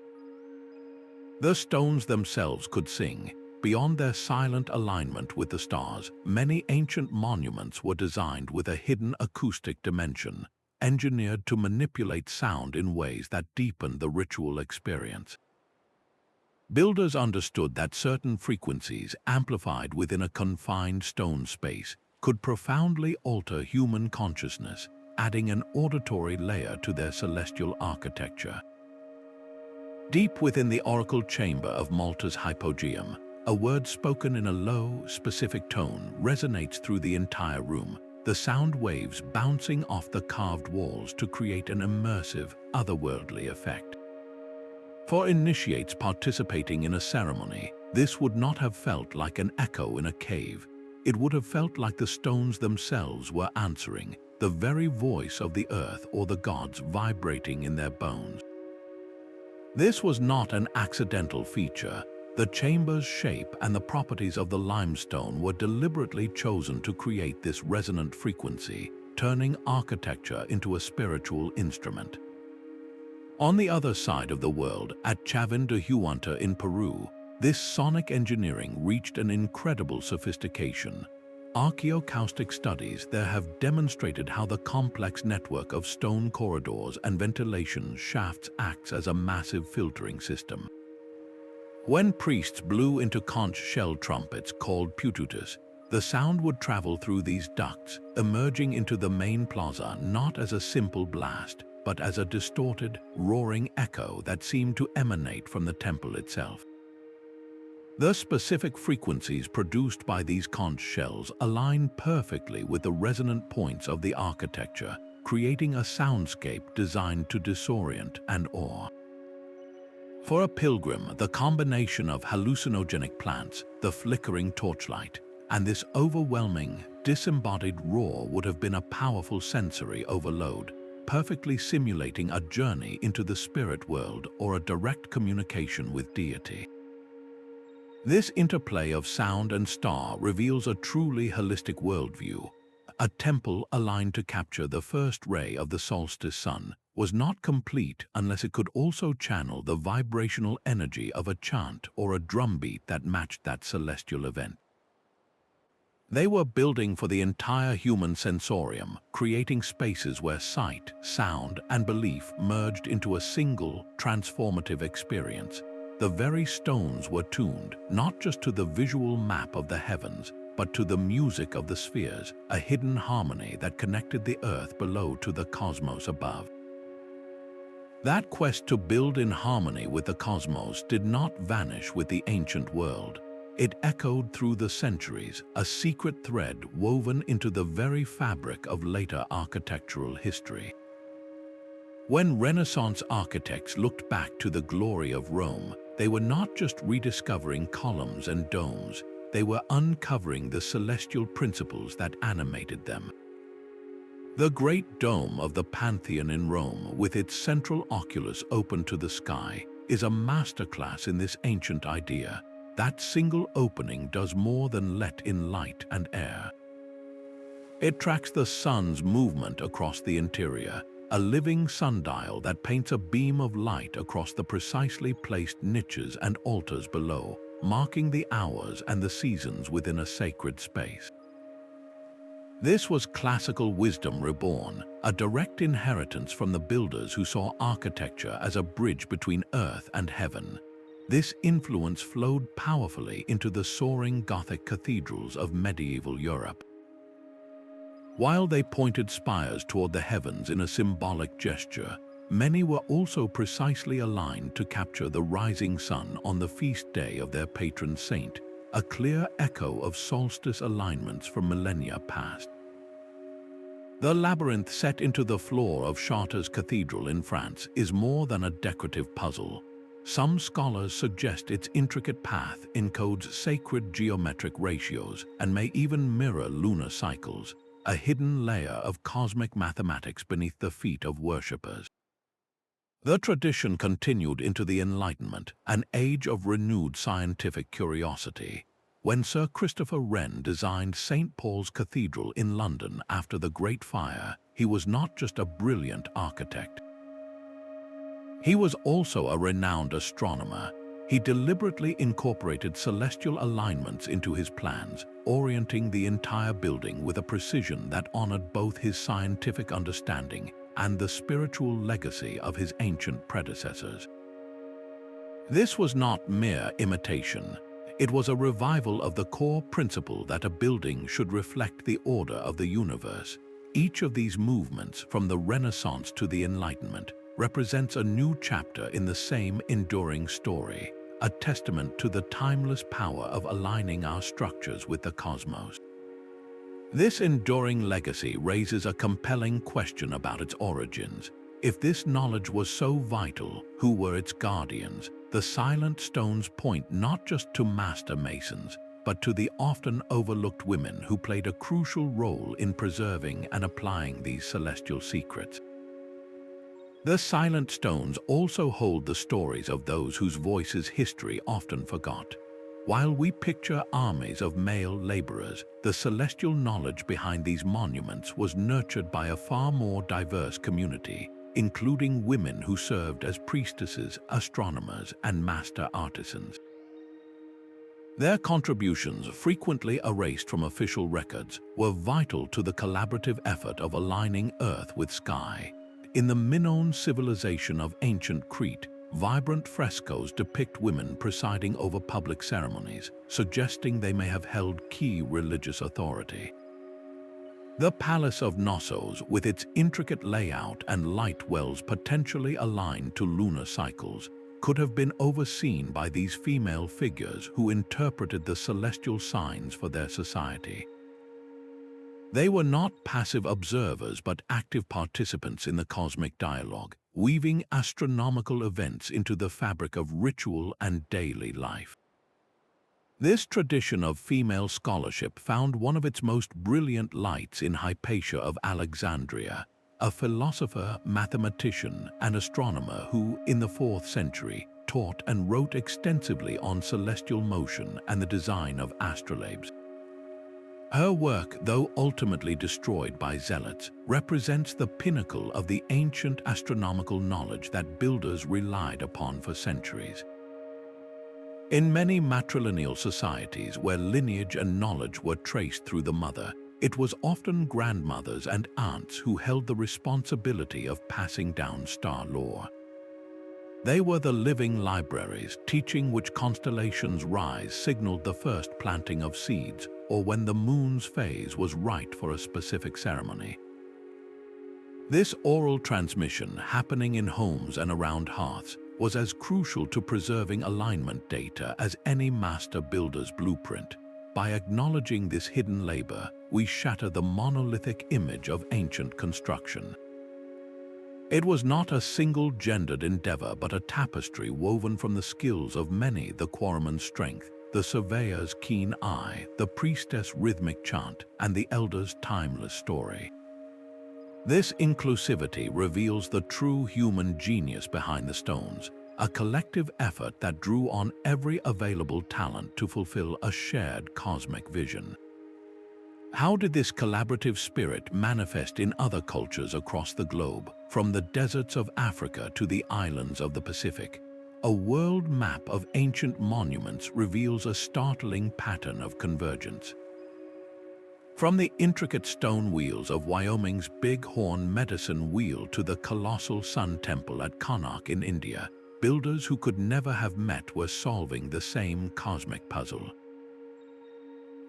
The stones themselves could sing. Beyond their silent alignment with the stars, many ancient monuments were designed with a hidden acoustic dimension, engineered to manipulate sound in ways that deepen the ritual experience. Builders understood that certain frequencies, amplified within a confined stone space, could profoundly alter human consciousness, adding an auditory layer to their celestial architecture. Deep within the oracle chamber of Malta's hypogeum, a word spoken in a low, specific tone resonates through the entire room, the sound waves bouncing off the carved walls to create an immersive, otherworldly effect. For initiates participating in a ceremony, this would not have felt like an echo in a cave. It would have felt like the stones themselves were answering, the very voice of the earth or the gods vibrating in their bones. This was not an accidental feature. The chamber's shape and the properties of the limestone were deliberately chosen to create this resonant frequency, turning architecture into a spiritual instrument. On the other side of the world, at Chavin de Huanta in Peru, this sonic engineering reached an incredible sophistication. Archaeoacoustic studies there have demonstrated how the complex network of stone corridors and ventilation shafts acts as a massive filtering system. When priests blew into conch shell trumpets called pututus, the sound would travel through these ducts, emerging into the main plaza not as a simple blast, but as a distorted, roaring echo that seemed to emanate from the temple itself. The specific frequencies produced by these conch shells align perfectly with the resonant points of the architecture, creating a soundscape designed to disorient and awe. For a pilgrim, the combination of hallucinogenic plants, the flickering torchlight, and this overwhelming, disembodied roar would have been a powerful sensory overload, perfectly simulating a journey into the spirit world or a direct communication with deity. This interplay of sound and star reveals a truly holistic worldview. A temple aligned to capture the first ray of the solstice sun was not complete unless it could also channel the vibrational energy of a chant or a drumbeat that matched that celestial event. They were building for the entire human sensorium, creating spaces where sight, sound, and belief merged into a single, transformative experience. The very stones were tuned, not just to the visual map of the heavens, but to the music of the spheres, a hidden harmony that connected the earth below to the cosmos above. That quest to build in harmony with the cosmos did not vanish with the ancient world. It echoed through the centuries, a secret thread woven into the very fabric of later architectural history. When Renaissance architects looked back to the glory of Rome, they were not just rediscovering columns and domes, they were uncovering the celestial principles that animated them. The Great Dome of the Pantheon in Rome, with its central oculus open to the sky, is a masterclass in this ancient idea. That single opening does more than let in light and air. It tracks the sun's movement across the interior, a living sundial that paints a beam of light across the precisely placed niches and altars below, marking the hours and the seasons within a sacred space. This was classical wisdom reborn, a direct inheritance from the builders who saw architecture as a bridge between earth and heaven. This influence flowed powerfully into the soaring Gothic cathedrals of medieval Europe. While they pointed spires toward the heavens in a symbolic gesture, many were also precisely aligned to capture the rising sun on the feast day of their patron saint, a clear echo of solstice alignments from millennia past. The labyrinth set into the floor of Chartres Cathedral in France is more than a decorative puzzle. Some scholars suggest its intricate path encodes sacred geometric ratios and may even mirror lunar cycles, a hidden layer of cosmic mathematics beneath the feet of worshippers. The tradition continued into the Enlightenment, an age of renewed scientific curiosity. When Sir Christopher Wren designed St. Paul's Cathedral in London after the Great Fire, he was not just a brilliant architect. He was also a renowned astronomer. He deliberately incorporated celestial alignments into his plans, orienting the entire building with a precision that honored both his scientific understanding and the spiritual legacy of his ancient predecessors. This was not mere imitation. It was a revival of the core principle that a building should reflect the order of the universe. Each of these movements, from the Renaissance to the Enlightenment, represents a new chapter in the same enduring story, a testament to the timeless power of aligning our structures with the cosmos. This enduring legacy raises a compelling question about its origins. If this knowledge was so vital, who were its guardians? The silent stones point not just to master masons, but to the often overlooked women who played a crucial role in preserving and applying these celestial secrets. The silent stones also hold the stories of those whose voices history often forgot. While we picture armies of male laborers, the celestial knowledge behind these monuments was nurtured by a far more diverse community, including women who served as priestesses, astronomers, and master artisans. Their contributions, frequently erased from official records, were vital to the collaborative effort of aligning Earth with sky. In the Minoan civilization of ancient Crete, vibrant frescoes depict women presiding over public ceremonies, suggesting they may have held key religious authority. The Palace of Knossos, with its intricate layout and light wells potentially aligned to lunar cycles, could have been overseen by these female figures who interpreted the celestial signs for their society. They were not passive observers but active participants in the cosmic dialogue, weaving astronomical events into the fabric of ritual and daily life. This tradition of female scholarship found one of its most brilliant lights in Hypatia of Alexandria, a philosopher, mathematician, and astronomer who, in the 4th century, taught and wrote extensively on celestial motion and the design of astrolabes. Her work, though ultimately destroyed by zealots, represents the pinnacle of the ancient astronomical knowledge that builders relied upon for centuries. In many matrilineal societies where lineage and knowledge were traced through the mother, it was often grandmothers and aunts who held the responsibility of passing down star lore. They were the living libraries, teaching which constellations' rise signaled the first planting of seeds, or when the moon's phase was right for a specific ceremony. This oral transmission, happening in homes and around hearths, was as crucial to preserving alignment data as any master builder's blueprint. By acknowledging this hidden labor, we shatter the monolithic image of ancient construction. It was not a single-gendered endeavor, but a tapestry woven from the skills of many: the quarryman's strength, the surveyor's keen eye, the priestess' rhythmic chant, and the elder's timeless story. This inclusivity reveals the true human genius behind the stones, a collective effort that drew on every available talent to fulfill a shared cosmic vision. How did this collaborative spirit manifest in other cultures across the globe, from the deserts of Africa to the islands of the Pacific? A world map of ancient monuments reveals a startling pattern of convergence. From the intricate stone wheels of Wyoming's Bighorn Medicine Wheel to the colossal Sun Temple at Konark in India, builders who could never have met were solving the same cosmic puzzle.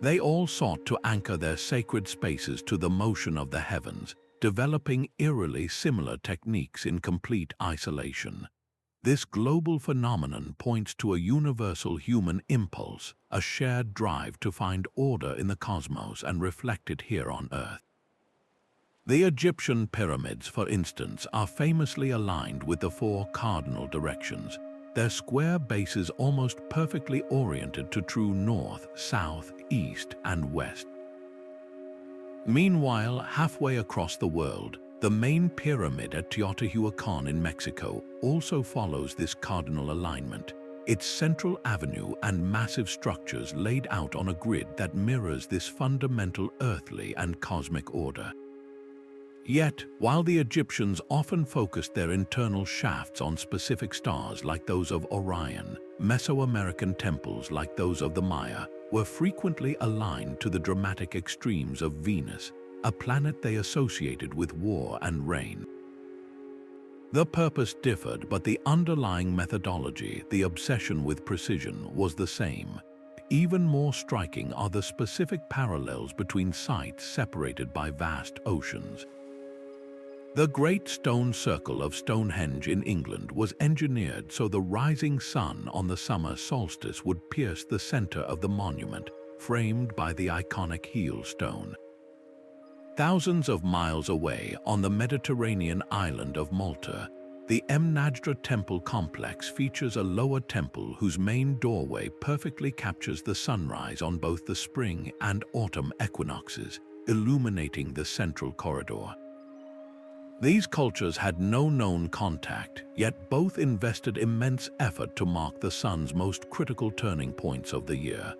They all sought to anchor their sacred spaces to the motion of the heavens, developing eerily similar techniques in complete isolation. This global phenomenon points to a universal human impulse, a shared drive to find order in the cosmos and reflect it here on Earth. The Egyptian pyramids, for instance, are famously aligned with the four cardinal directions, their square bases almost perfectly oriented to true north, south, east, and west. Meanwhile, halfway across the world, the main pyramid at Teotihuacan in Mexico also follows this cardinal alignment, its central avenue and massive structures laid out on a grid that mirrors this fundamental earthly and cosmic order. Yet, while the Egyptians often focused their internal shafts on specific stars like those of Orion, Mesoamerican temples like those of the Maya were frequently aligned to the dramatic extremes of Venus, a planet they associated with war and rain. The purpose differed, but the underlying methodology, the obsession with precision, was the same. Even more striking are the specific parallels between sites separated by vast oceans. The Great Stone Circle of Stonehenge in England was engineered so the rising sun on the summer solstice would pierce the center of the monument, framed by the iconic heel stone. Thousands of miles away, on the Mediterranean island of Malta, the Mnajdra temple complex features a lower temple whose main doorway perfectly captures the sunrise on both the spring and autumn equinoxes, illuminating the central corridor. These cultures had no known contact, yet both invested immense effort to mark the sun's most critical turning points of the year.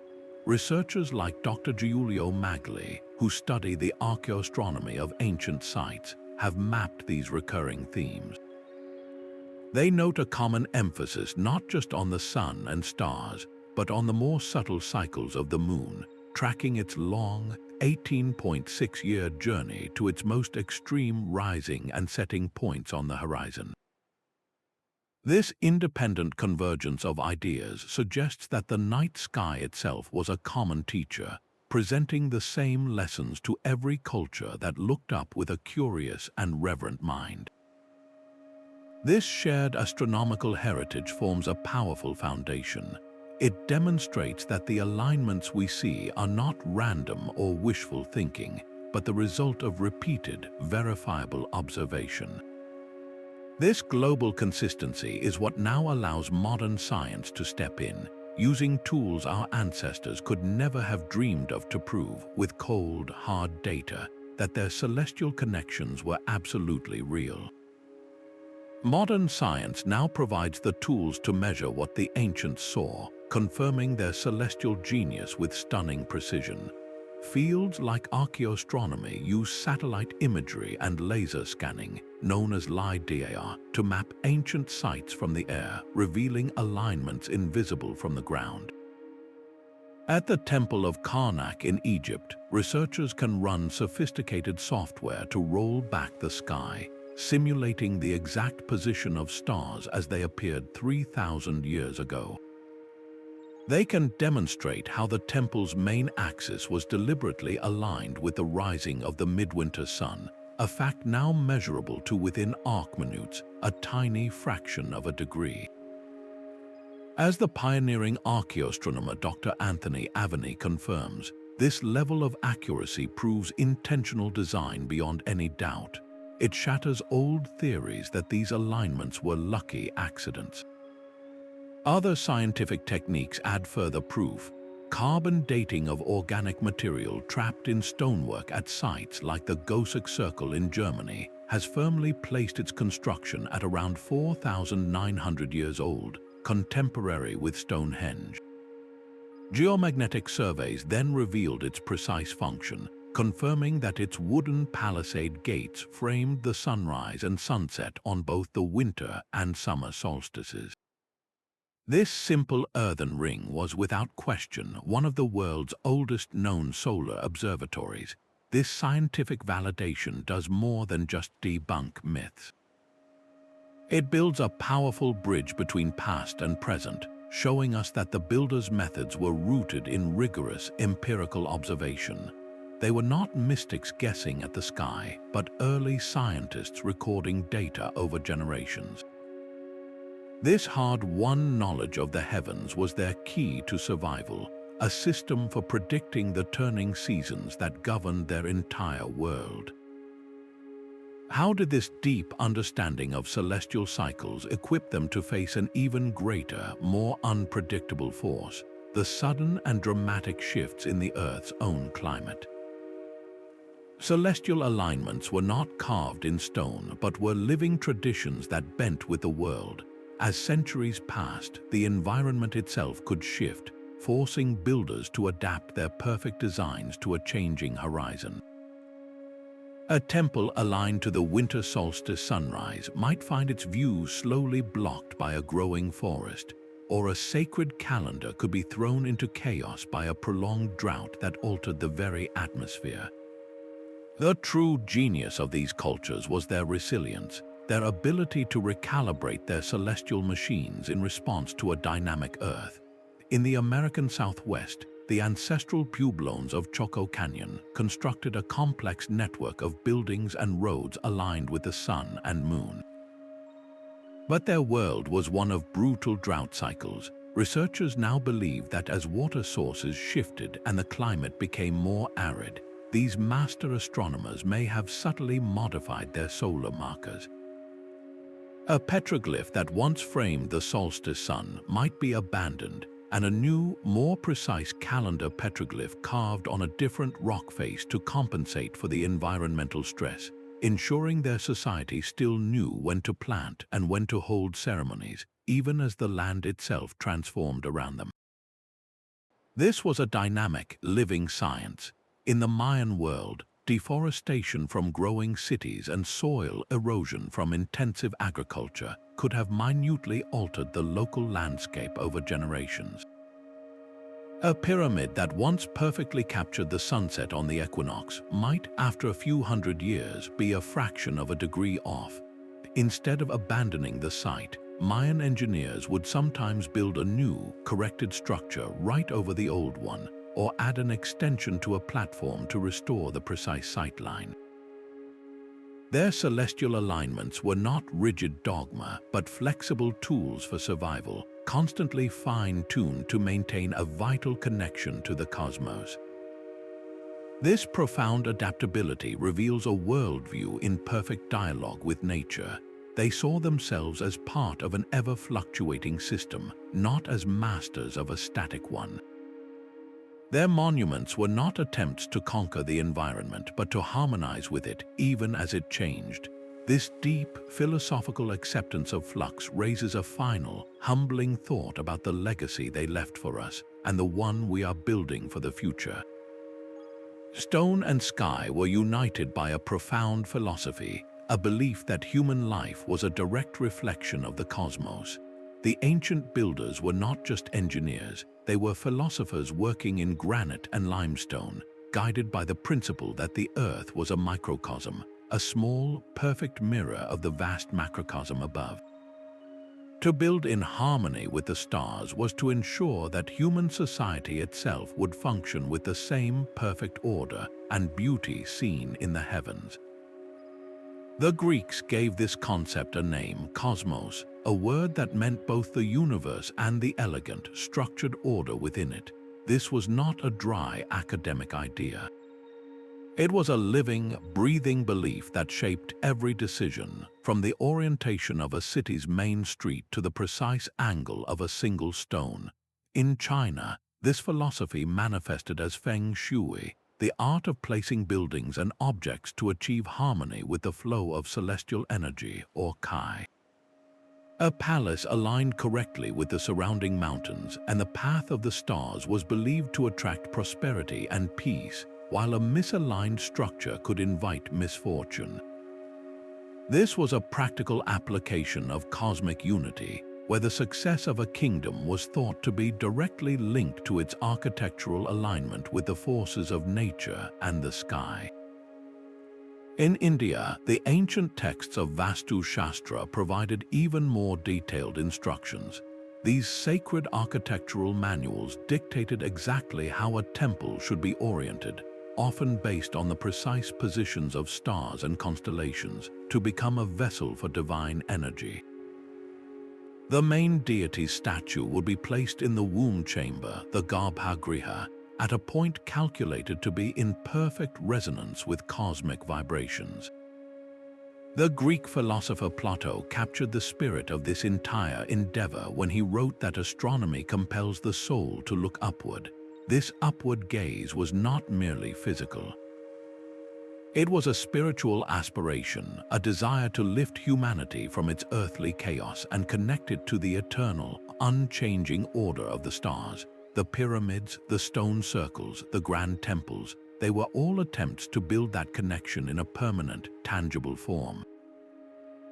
Researchers like Dr. Giulio Magli, who study the archaeoastronomy of ancient sites, have mapped these recurring themes. They note a common emphasis not just on the sun and stars, but on the more subtle cycles of the moon, tracking its long, 18.6-year journey to its most extreme rising and setting points on the horizon. This independent convergence of ideas suggests that the night sky itself was a common teacher, presenting the same lessons to every culture that looked up with a curious and reverent mind. This shared astronomical heritage forms a powerful foundation. It demonstrates that the alignments we see are not random or wishful thinking, but the result of repeated, verifiable observation. This global consistency is what now allows modern science to step in, using tools our ancestors could never have dreamed of to prove, with cold, hard data, that their celestial connections were absolutely real. Modern science now provides the tools to measure what the ancients saw, confirming their celestial genius with stunning precision. Fields like archaeoastronomy use satellite imagery and laser scanning, known as LiDAR, to map ancient sites from the air, revealing alignments invisible from the ground. At the Temple of Karnak in Egypt, researchers can run sophisticated software to roll back the sky, simulating the exact position of stars as they appeared 3,000 years ago. They can demonstrate how the temple's main axis was deliberately aligned with the rising of the midwinter sun, a fact now measurable to within arc minutes, a tiny fraction of a degree. As the pioneering archaeoastronomer Dr. Anthony Aveney confirms, this level of accuracy proves intentional design beyond any doubt. It shatters old theories that these alignments were lucky accidents. Other scientific techniques add further proof. Carbon dating of organic material trapped in stonework at sites like the Gothic Circle in Germany has firmly placed its construction at around 4,900 years old, contemporary with Stonehenge. Geomagnetic surveys then revealed its precise function, confirming that its wooden palisade gates framed the sunrise and sunset on both the winter and summer solstices. This simple earthen ring was without question one of the world's oldest known solar observatories. This scientific validation does more than just debunk myths. It builds a powerful bridge between past and present, showing us that the builders' methods were rooted in rigorous empirical observation. They were not mystics guessing at the sky, but early scientists recording data over generations. This hard-won knowledge of the heavens was their key to survival, a system for predicting the turning seasons that governed their entire world. How did this deep understanding of celestial cycles equip them to face an even greater, more unpredictable force, the sudden and dramatic shifts in the Earth's own climate? Celestial alignments were not carved in stone, but were living traditions that bent with the world. As centuries passed, the environment itself could shift, forcing builders to adapt their perfect designs to a changing horizon. A temple aligned to the winter solstice sunrise might find its view slowly blocked by a growing forest, or a sacred calendar could be thrown into chaos by a prolonged drought that altered the very atmosphere. The true genius of these cultures was their resilience, their ability to recalibrate their celestial machines in response to a dynamic Earth. In the American Southwest, the ancestral Pueblones of Choco Canyon constructed a complex network of buildings and roads aligned with the sun and moon. But their world was one of brutal drought cycles. Researchers now believe that as water sources shifted and the climate became more arid, these master astronomers may have subtly modified their solar markers. A petroglyph that once framed the solstice sun might be abandoned, and a new, more precise calendar petroglyph carved on a different rock face to compensate for the environmental stress, ensuring their society still knew when to plant and when to hold ceremonies, even as the land itself transformed around them. This was a dynamic, living science. In the Mayan world, deforestation from growing cities and soil erosion from intensive agriculture could have minutely altered the local landscape over generations. A pyramid that once perfectly captured the sunset on the equinox might, after a few hundred years, be a fraction of a degree off. Instead of abandoning the site, Mayan engineers would sometimes build a new, corrected structure right over the old one, or add an extension to a platform to restore the precise sightline. Their celestial alignments were not rigid dogma, but flexible tools for survival, constantly fine-tuned to maintain a vital connection to the cosmos. This profound adaptability reveals a worldview in perfect dialogue with nature. They saw themselves as part of an ever-fluctuating system, not as masters of a static one. Their monuments were not attempts to conquer the environment, but to harmonize with it, even as it changed. This deep, philosophical acceptance of flux raises a final, humbling thought about the legacy they left for us and the one we are building for the future. Stone and sky were united by a profound philosophy, a belief that human life was a direct reflection of the cosmos. The ancient builders were not just engineers, they were philosophers working in granite and limestone, guided by the principle that the Earth was a microcosm, a small, perfect mirror of the vast macrocosm above. To build in harmony with the stars was to ensure that human society itself would function with the same perfect order and beauty seen in the heavens. The Greeks gave this concept a name, cosmos, a word that meant both the universe and the elegant, structured order within it. This was not a dry academic idea. It was a living, breathing belief that shaped every decision, from the orientation of a city's main street to the precise angle of a single stone. In China, this philosophy manifested as feng shui, the art of placing buildings and objects to achieve harmony with the flow of celestial energy, or kai. A palace aligned correctly with the surrounding mountains and the path of the stars was believed to attract prosperity and peace, while a misaligned structure could invite misfortune. This was a practical application of cosmic unity, where the success of a kingdom was thought to be directly linked to its architectural alignment with the forces of nature and the sky. In India, the ancient texts of Vastu Shastra provided even more detailed instructions. These sacred architectural manuals dictated exactly how a temple should be oriented, often based on the precise positions of stars and constellations, to become a vessel for divine energy. The main deity's statue would be placed in the womb chamber, the Garbhagriha, at a point calculated to be in perfect resonance with cosmic vibrations. The Greek philosopher Plato captured the spirit of this entire endeavor when he wrote that astronomy compels the soul to look upward. This upward gaze was not merely physical. It was a spiritual aspiration, a desire to lift humanity from its earthly chaos and connect it to the eternal, unchanging order of the stars. The pyramids, the stone circles, the grand temples, they were all attempts to build that connection in a permanent, tangible form.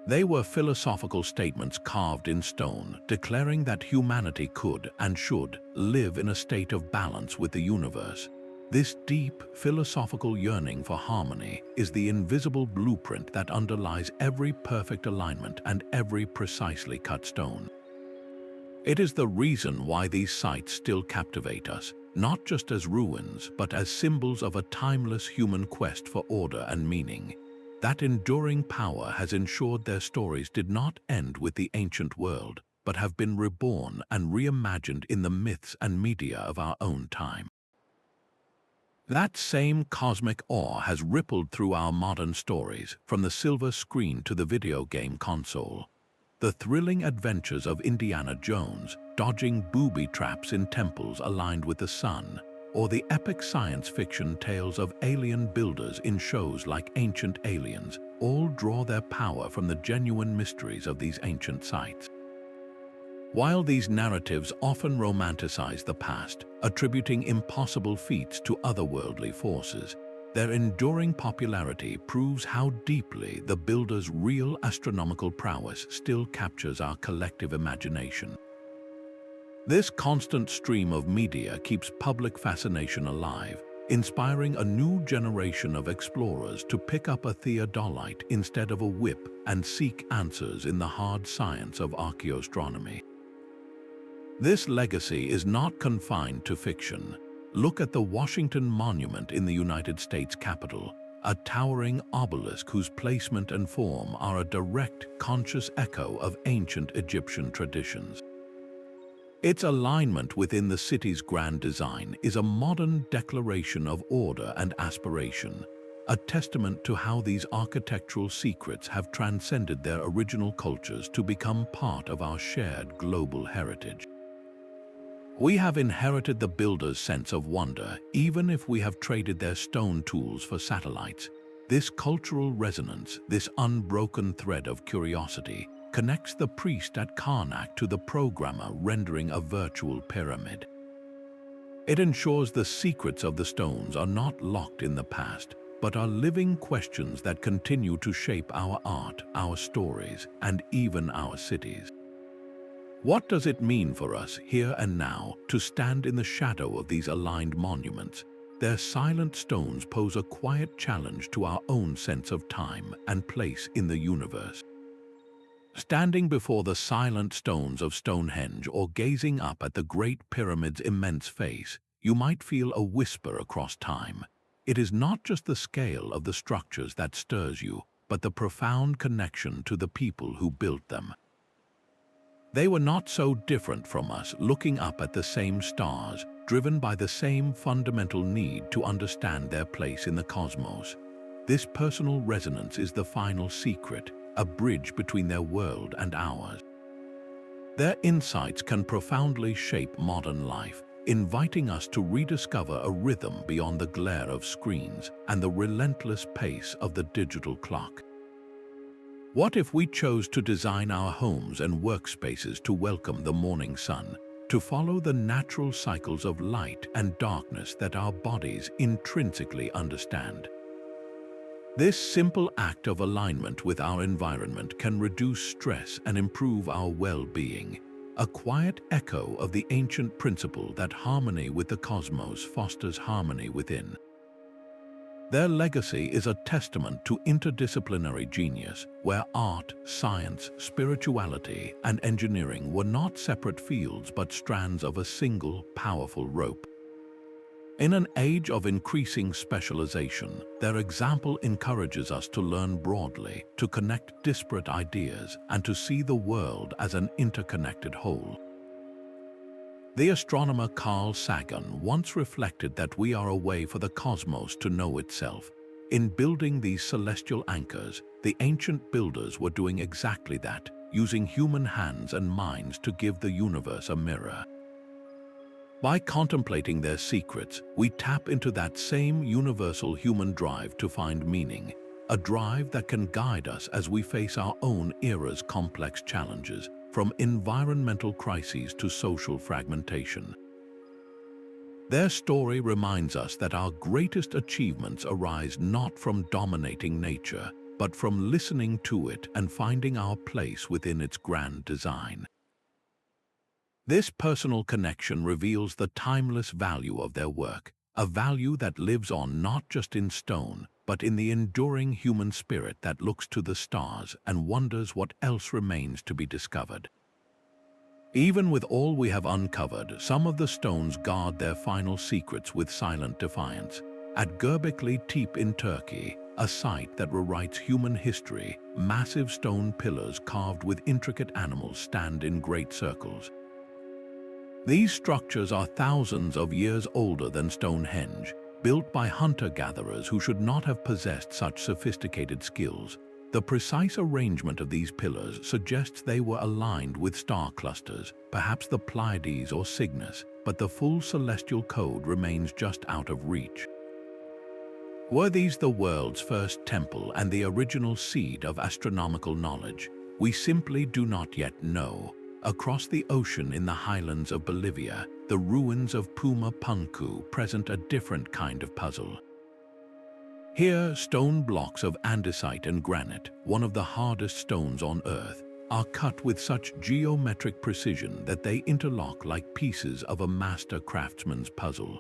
They were philosophical statements carved in stone, declaring that humanity could and should live in a state of balance with the universe. This deep, philosophical yearning for harmony is the invisible blueprint that underlies every perfect alignment and every precisely cut stone. It is the reason why these sites still captivate us, not just as ruins, but as symbols of a timeless human quest for order and meaning. That enduring power has ensured their stories did not end with the ancient world, but have been reborn and reimagined in the myths and media of our own time. That same cosmic awe has rippled through our modern stories, from the silver screen to the video game console. The thrilling adventures of Indiana Jones, dodging booby traps in temples aligned with the sun, or the epic science fiction tales of alien builders in shows like Ancient Aliens, all draw their power from the genuine mysteries of these ancient sites. While these narratives often romanticize the past, attributing impossible feats to otherworldly forces, their enduring popularity proves how deeply the builders' real astronomical prowess still captures our collective imagination. This constant stream of media keeps public fascination alive, inspiring a new generation of explorers to pick up a theodolite instead of a whip and seek answers in the hard science of archaeoastronomy. This legacy is not confined to fiction. Look at the Washington Monument in the United States Capitol, a towering obelisk whose placement and form are a direct, conscious echo of ancient Egyptian traditions. Its alignment within the city's grand design is a modern declaration of order and aspiration, a testament to how these architectural secrets have transcended their original cultures to become part of our shared global heritage. We have inherited the builders' sense of wonder, even if we have traded their stone tools for satellites. This cultural resonance, this unbroken thread of curiosity, connects the priest at Karnak to the programmer rendering a virtual pyramid. It ensures the secrets of the stones are not locked in the past, but are living questions that continue to shape our art, our stories, and even our cities. What does it mean for us, here and now, to stand in the shadow of these aligned monuments? their silent stones pose a quiet challenge to our own sense of time and place in the universe. Standing before the silent stones of Stonehenge or gazing up at the Great Pyramid's immense face, you might feel a whisper across time. It is not just the scale of the structures that stirs you, but the profound connection to the people who built them. They were not so different from us, looking up at the same stars, driven by the same fundamental need to understand their place in the cosmos. This personal resonance is the final secret, a bridge between their world and ours. Their insights can profoundly shape modern life, inviting us to rediscover a rhythm beyond the glare of screens and the relentless pace of the digital clock. What if we chose to design our homes and workspaces to welcome the morning sun, to follow the natural cycles of light and darkness that our bodies intrinsically understand? This simple act of alignment with our environment can reduce stress and improve our well-being, a quiet echo of the ancient principle that harmony with the cosmos fosters harmony within. Their legacy is a testament to interdisciplinary genius, where art, science, spirituality, and engineering were not separate fields but strands of a single, powerful rope. In an age of increasing specialization, their example encourages us to learn broadly, to connect disparate ideas, and to see the world as an interconnected whole. The astronomer Carl Sagan once reflected that we are a way for the cosmos to know itself. In building these celestial anchors, the ancient builders were doing exactly that, using human hands and minds to give the universe a mirror. By contemplating their secrets, we tap into that same universal human drive to find meaning, a drive that can guide us as we face our own era's complex challenges, from environmental crises to social fragmentation. Their story reminds us that our greatest achievements arise not from dominating nature, but from listening to it and finding our place within its grand design. This personal connection reveals the timeless value of their work, a value that lives on not just in stone, but in the enduring human spirit that looks to the stars and wonders what else remains to be discovered. Even with all we have uncovered, some of the stones guard their final secrets with silent defiance. At Göbekli Tepe in Turkey, a site that rewrites human history, massive stone pillars carved with intricate animals stand in great circles. These structures are thousands of years older than Stonehenge, built by hunter-gatherers who should not have possessed such sophisticated skills. The precise arrangement of these pillars suggests they were aligned with star clusters, perhaps the Pleiades or Cygnus, but the full celestial code remains just out of reach. Were these the world's first temple and the original seed of astronomical knowledge? We simply do not yet know. Across the ocean in the highlands of Bolivia, the ruins of Puma Punku present a different kind of puzzle. Here, stone blocks of andesite and granite, one of the hardest stones on Earth, are cut with such geometric precision that they interlock like pieces of a master craftsman's puzzle.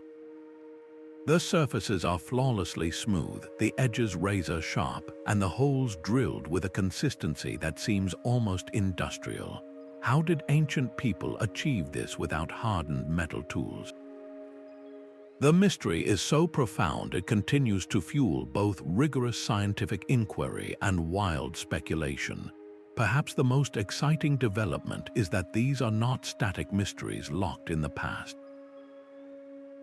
The surfaces are flawlessly smooth, the edges razor sharp, and the holes drilled with a consistency that seems almost industrial. How did ancient people achieve this without hardened metal tools? The mystery is so profound it continues to fuel both rigorous scientific inquiry and wild speculation. Perhaps the most exciting development is that these are not static mysteries locked in the past.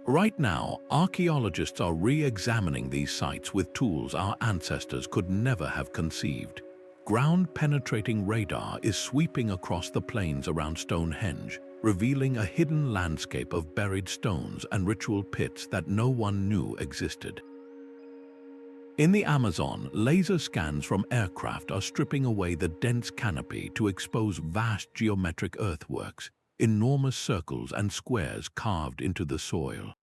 Right now, archaeologists are re-examining these sites with tools our ancestors could never have conceived. Ground-penetrating radar is sweeping across the plains around Stonehenge, revealing a hidden landscape of buried stones and ritual pits that no one knew existed. In the Amazon, laser scans from aircraft are stripping away the dense canopy to expose vast geometric earthworks, enormous circles and squares carved into the soil.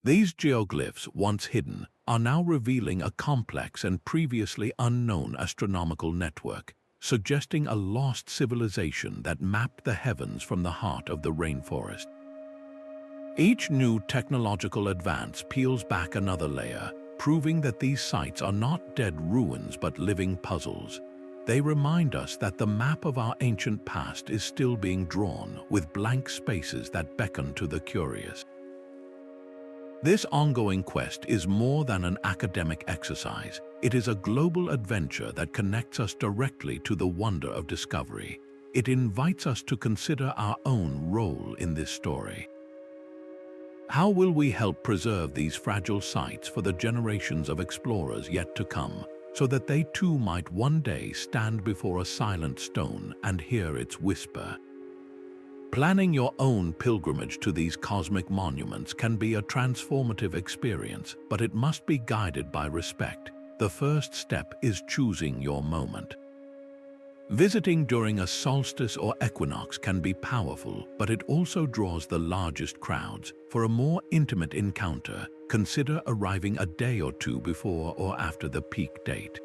These geoglyphs, once hidden, are now revealing a complex and previously unknown astronomical network, suggesting a lost civilization that mapped the heavens from the heart of the rainforest. Each new technological advance peels back another layer, proving that these sites are not dead ruins but living puzzles. They remind us that the map of our ancient past is still being drawn, with blank spaces that beckon to the curious. This ongoing quest is more than an academic exercise. It is a global adventure that connects us directly to the wonder of discovery. It invites us to consider our own role in this story. How will we help preserve these fragile sites for the generations of explorers yet to come, so that they too might one day stand before a silent stone and hear its whisper? Planning your own pilgrimage to these cosmic monuments can be a transformative experience, but it must be guided by respect. The first step is choosing your moment. Visiting during a solstice or equinox can be powerful, but it also draws the largest crowds. For a more intimate encounter, consider arriving a day or two before or after the peak date.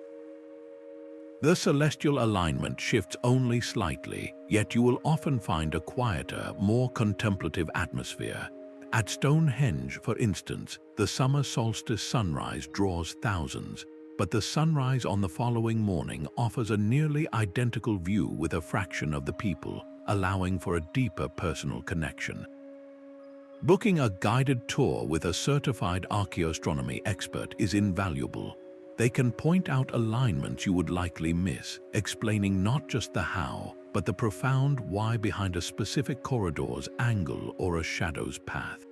The celestial alignment shifts only slightly, yet you will often find a quieter, more contemplative atmosphere. At Stonehenge, for instance, the summer solstice sunrise draws thousands, but the sunrise on the following morning offers a nearly identical view with a fraction of the people, allowing for a deeper personal connection. Booking a guided tour with a certified archaeoastronomy expert is invaluable. They can point out alignments you would likely miss, explaining not just the how, but the profound why behind a specific corridor's angle or a shadow's path.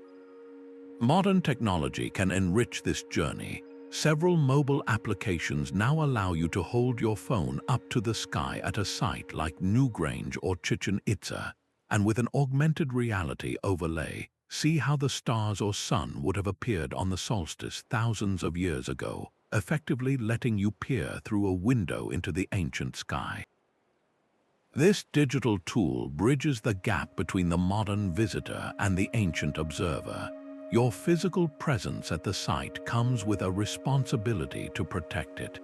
Modern technology can enrich this journey. Several mobile applications now allow you to hold your phone up to the sky at a site like Newgrange or Chichén Itzá, and with an augmented reality overlay, see how the stars or sun would have appeared on the solstice thousands of years ago, effectively letting you peer through a window into the ancient sky. This digital tool bridges the gap between the modern visitor and the ancient observer. Your physical presence at the site comes with a responsibility to protect it.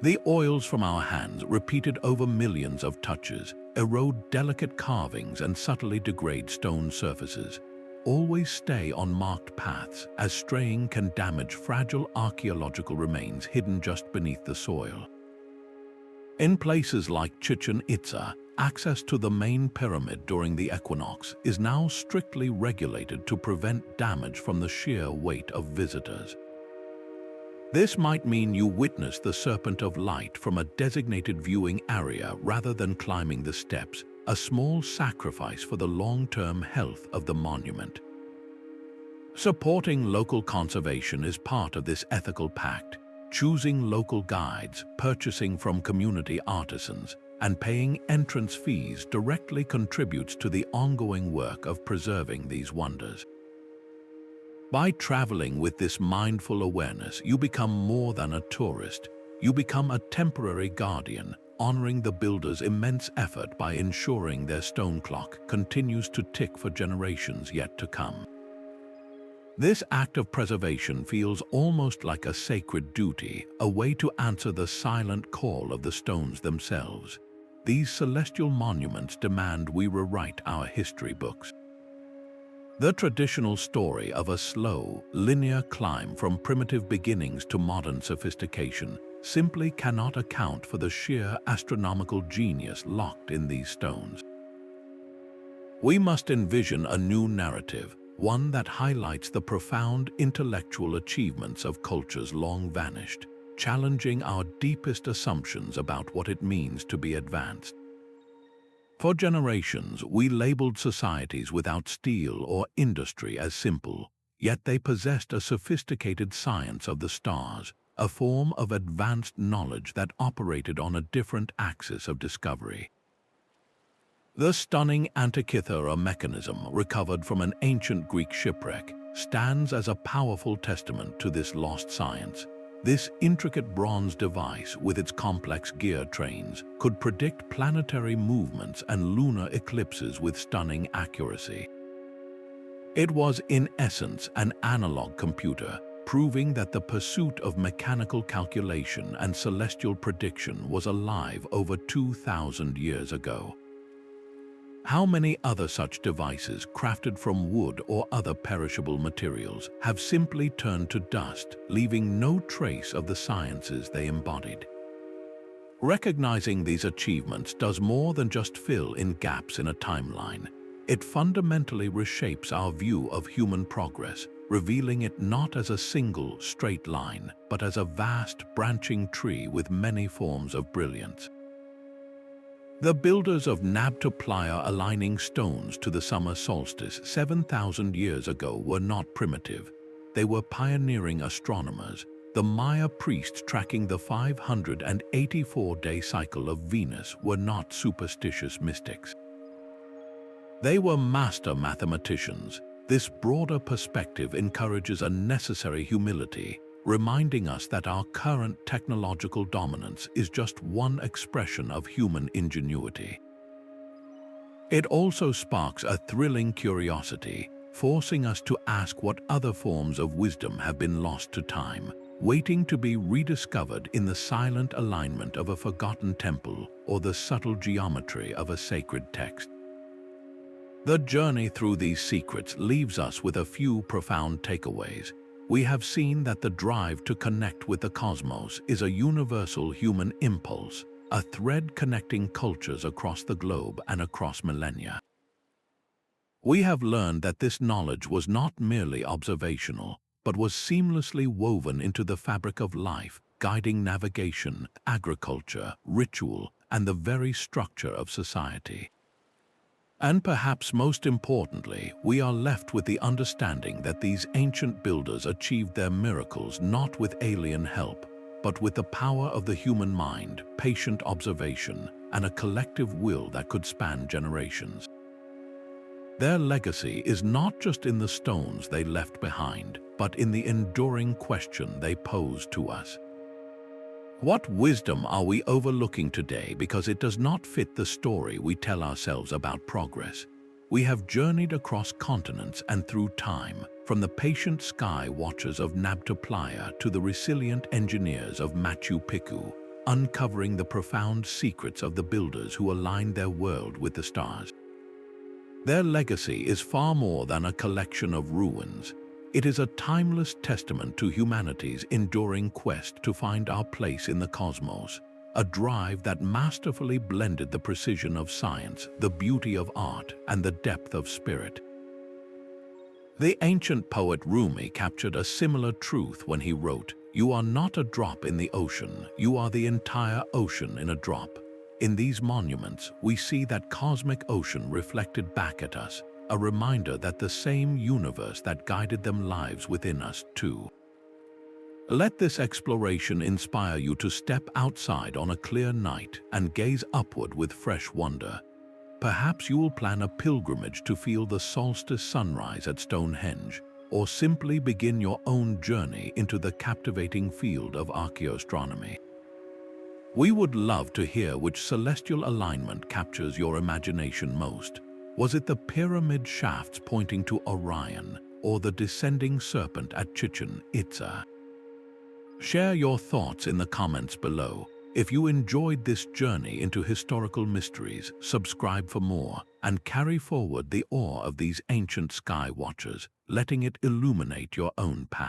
The oils from our hands, repeated over millions of touches, erode delicate carvings and subtly degrade stone surfaces. Always stay on marked paths, as straying can damage fragile archaeological remains hidden just beneath the soil. In places like Chichén Itzá, access to the main pyramid during the equinox is now strictly regulated to prevent damage from the sheer weight of visitors. This might mean you witness the Serpent of Light from a designated viewing area rather than climbing the steps, a small sacrifice for the long-term health of the monument. Supporting local conservation is part of this ethical pact. Choosing local guides, purchasing from community artisans, and paying entrance fees directly contributes to the ongoing work of preserving these wonders. By traveling with this mindful awareness, you become more than a tourist. You become a temporary guardian, honoring the builders' immense effort by ensuring their stone clock continues to tick for generations yet to come. This act of preservation feels almost like a sacred duty, a way to answer the silent call of the stones themselves. These celestial monuments demand we rewrite our history books. The traditional story of a slow, linear climb from primitive beginnings to modern sophistication simply cannot account for the sheer astronomical genius locked in these stones. We must envision a new narrative, one that highlights the profound intellectual achievements of cultures long vanished, challenging our deepest assumptions about what it means to be advanced. For generations, we labeled societies without steel or industry as simple, yet they possessed a sophisticated science of the stars, a form of advanced knowledge that operated on a different axis of discovery. The stunning Antikythera mechanism, recovered from an ancient Greek shipwreck, stands as a powerful testament to this lost science. This intricate bronze device, with its complex gear trains, could predict planetary movements and lunar eclipses with stunning accuracy. It was, in essence, an analog computer, proving that the pursuit of mechanical calculation and celestial prediction was alive over 2,000 years ago. How many other such devices, crafted from wood or other perishable materials, have simply turned to dust, leaving no trace of the sciences they embodied? Recognizing these achievements does more than just fill in gaps in a timeline. It fundamentally reshapes our view of human progress, revealing it not as a single, straight line, but as a vast, branching tree with many forms of brilliance. The builders of Nabta-Playa aligning stones to the summer solstice 7,000 years ago were not primitive. They were pioneering astronomers, the Maya priests tracking the 584-day cycle of Venus were not superstitious mystics. They were master mathematicians. This broader perspective encourages a necessary humility, reminding us that our current technological dominance is just one expression of human ingenuity. It also sparks a thrilling curiosity, forcing us to ask what other forms of wisdom have been lost to time, waiting to be rediscovered in the silent alignment of a forgotten temple or the subtle geometry of a sacred text. The journey through these secrets leaves us with a few profound takeaways. We have seen that the drive to connect with the cosmos is a universal human impulse, a thread connecting cultures across the globe and across millennia. We have learned that this knowledge was not merely observational, but was seamlessly woven into the fabric of life, guiding navigation, agriculture, ritual, and the very structure of society. And perhaps most importantly, we are left with the understanding that these ancient builders achieved their miracles not with alien help, but with the power of the human mind, patient observation, and a collective will that could span generations. Their legacy is not just in the stones they left behind, but in the enduring question they pose to us. What wisdom are we overlooking today because it does not fit the story we tell ourselves about progress? We have journeyed across continents and through time, from the patient sky watchers of Nabta-Playa to the resilient engineers of Machu Picchu, uncovering the profound secrets of the builders who aligned their world with the stars. Their legacy is far more than a collection of ruins. It is a timeless testament to humanity's enduring quest to find our place in the cosmos, a drive that masterfully blended the precision of science, the beauty of art, and the depth of spirit. The ancient poet Rumi captured a similar truth when he wrote, "You are not a drop in the ocean, you are the entire ocean in a drop." In these monuments, we see that cosmic ocean reflected back at us, a reminder that the same universe that guided them lives within us too. Let this exploration inspire you to step outside on a clear night and gaze upward with fresh wonder. Perhaps you will plan a pilgrimage to feel the solstice sunrise at Stonehenge, or simply begin your own journey into the captivating field of Archaeoastronomy. We would love to hear which celestial alignment captures your imagination most. Was it the pyramid shafts pointing to Orion, or the descending serpent at Chichén Itzá? Share your thoughts in the comments below. If you enjoyed this journey into historical mysteries, subscribe for more, and carry forward the awe of these ancient sky watchers, letting it illuminate your own path.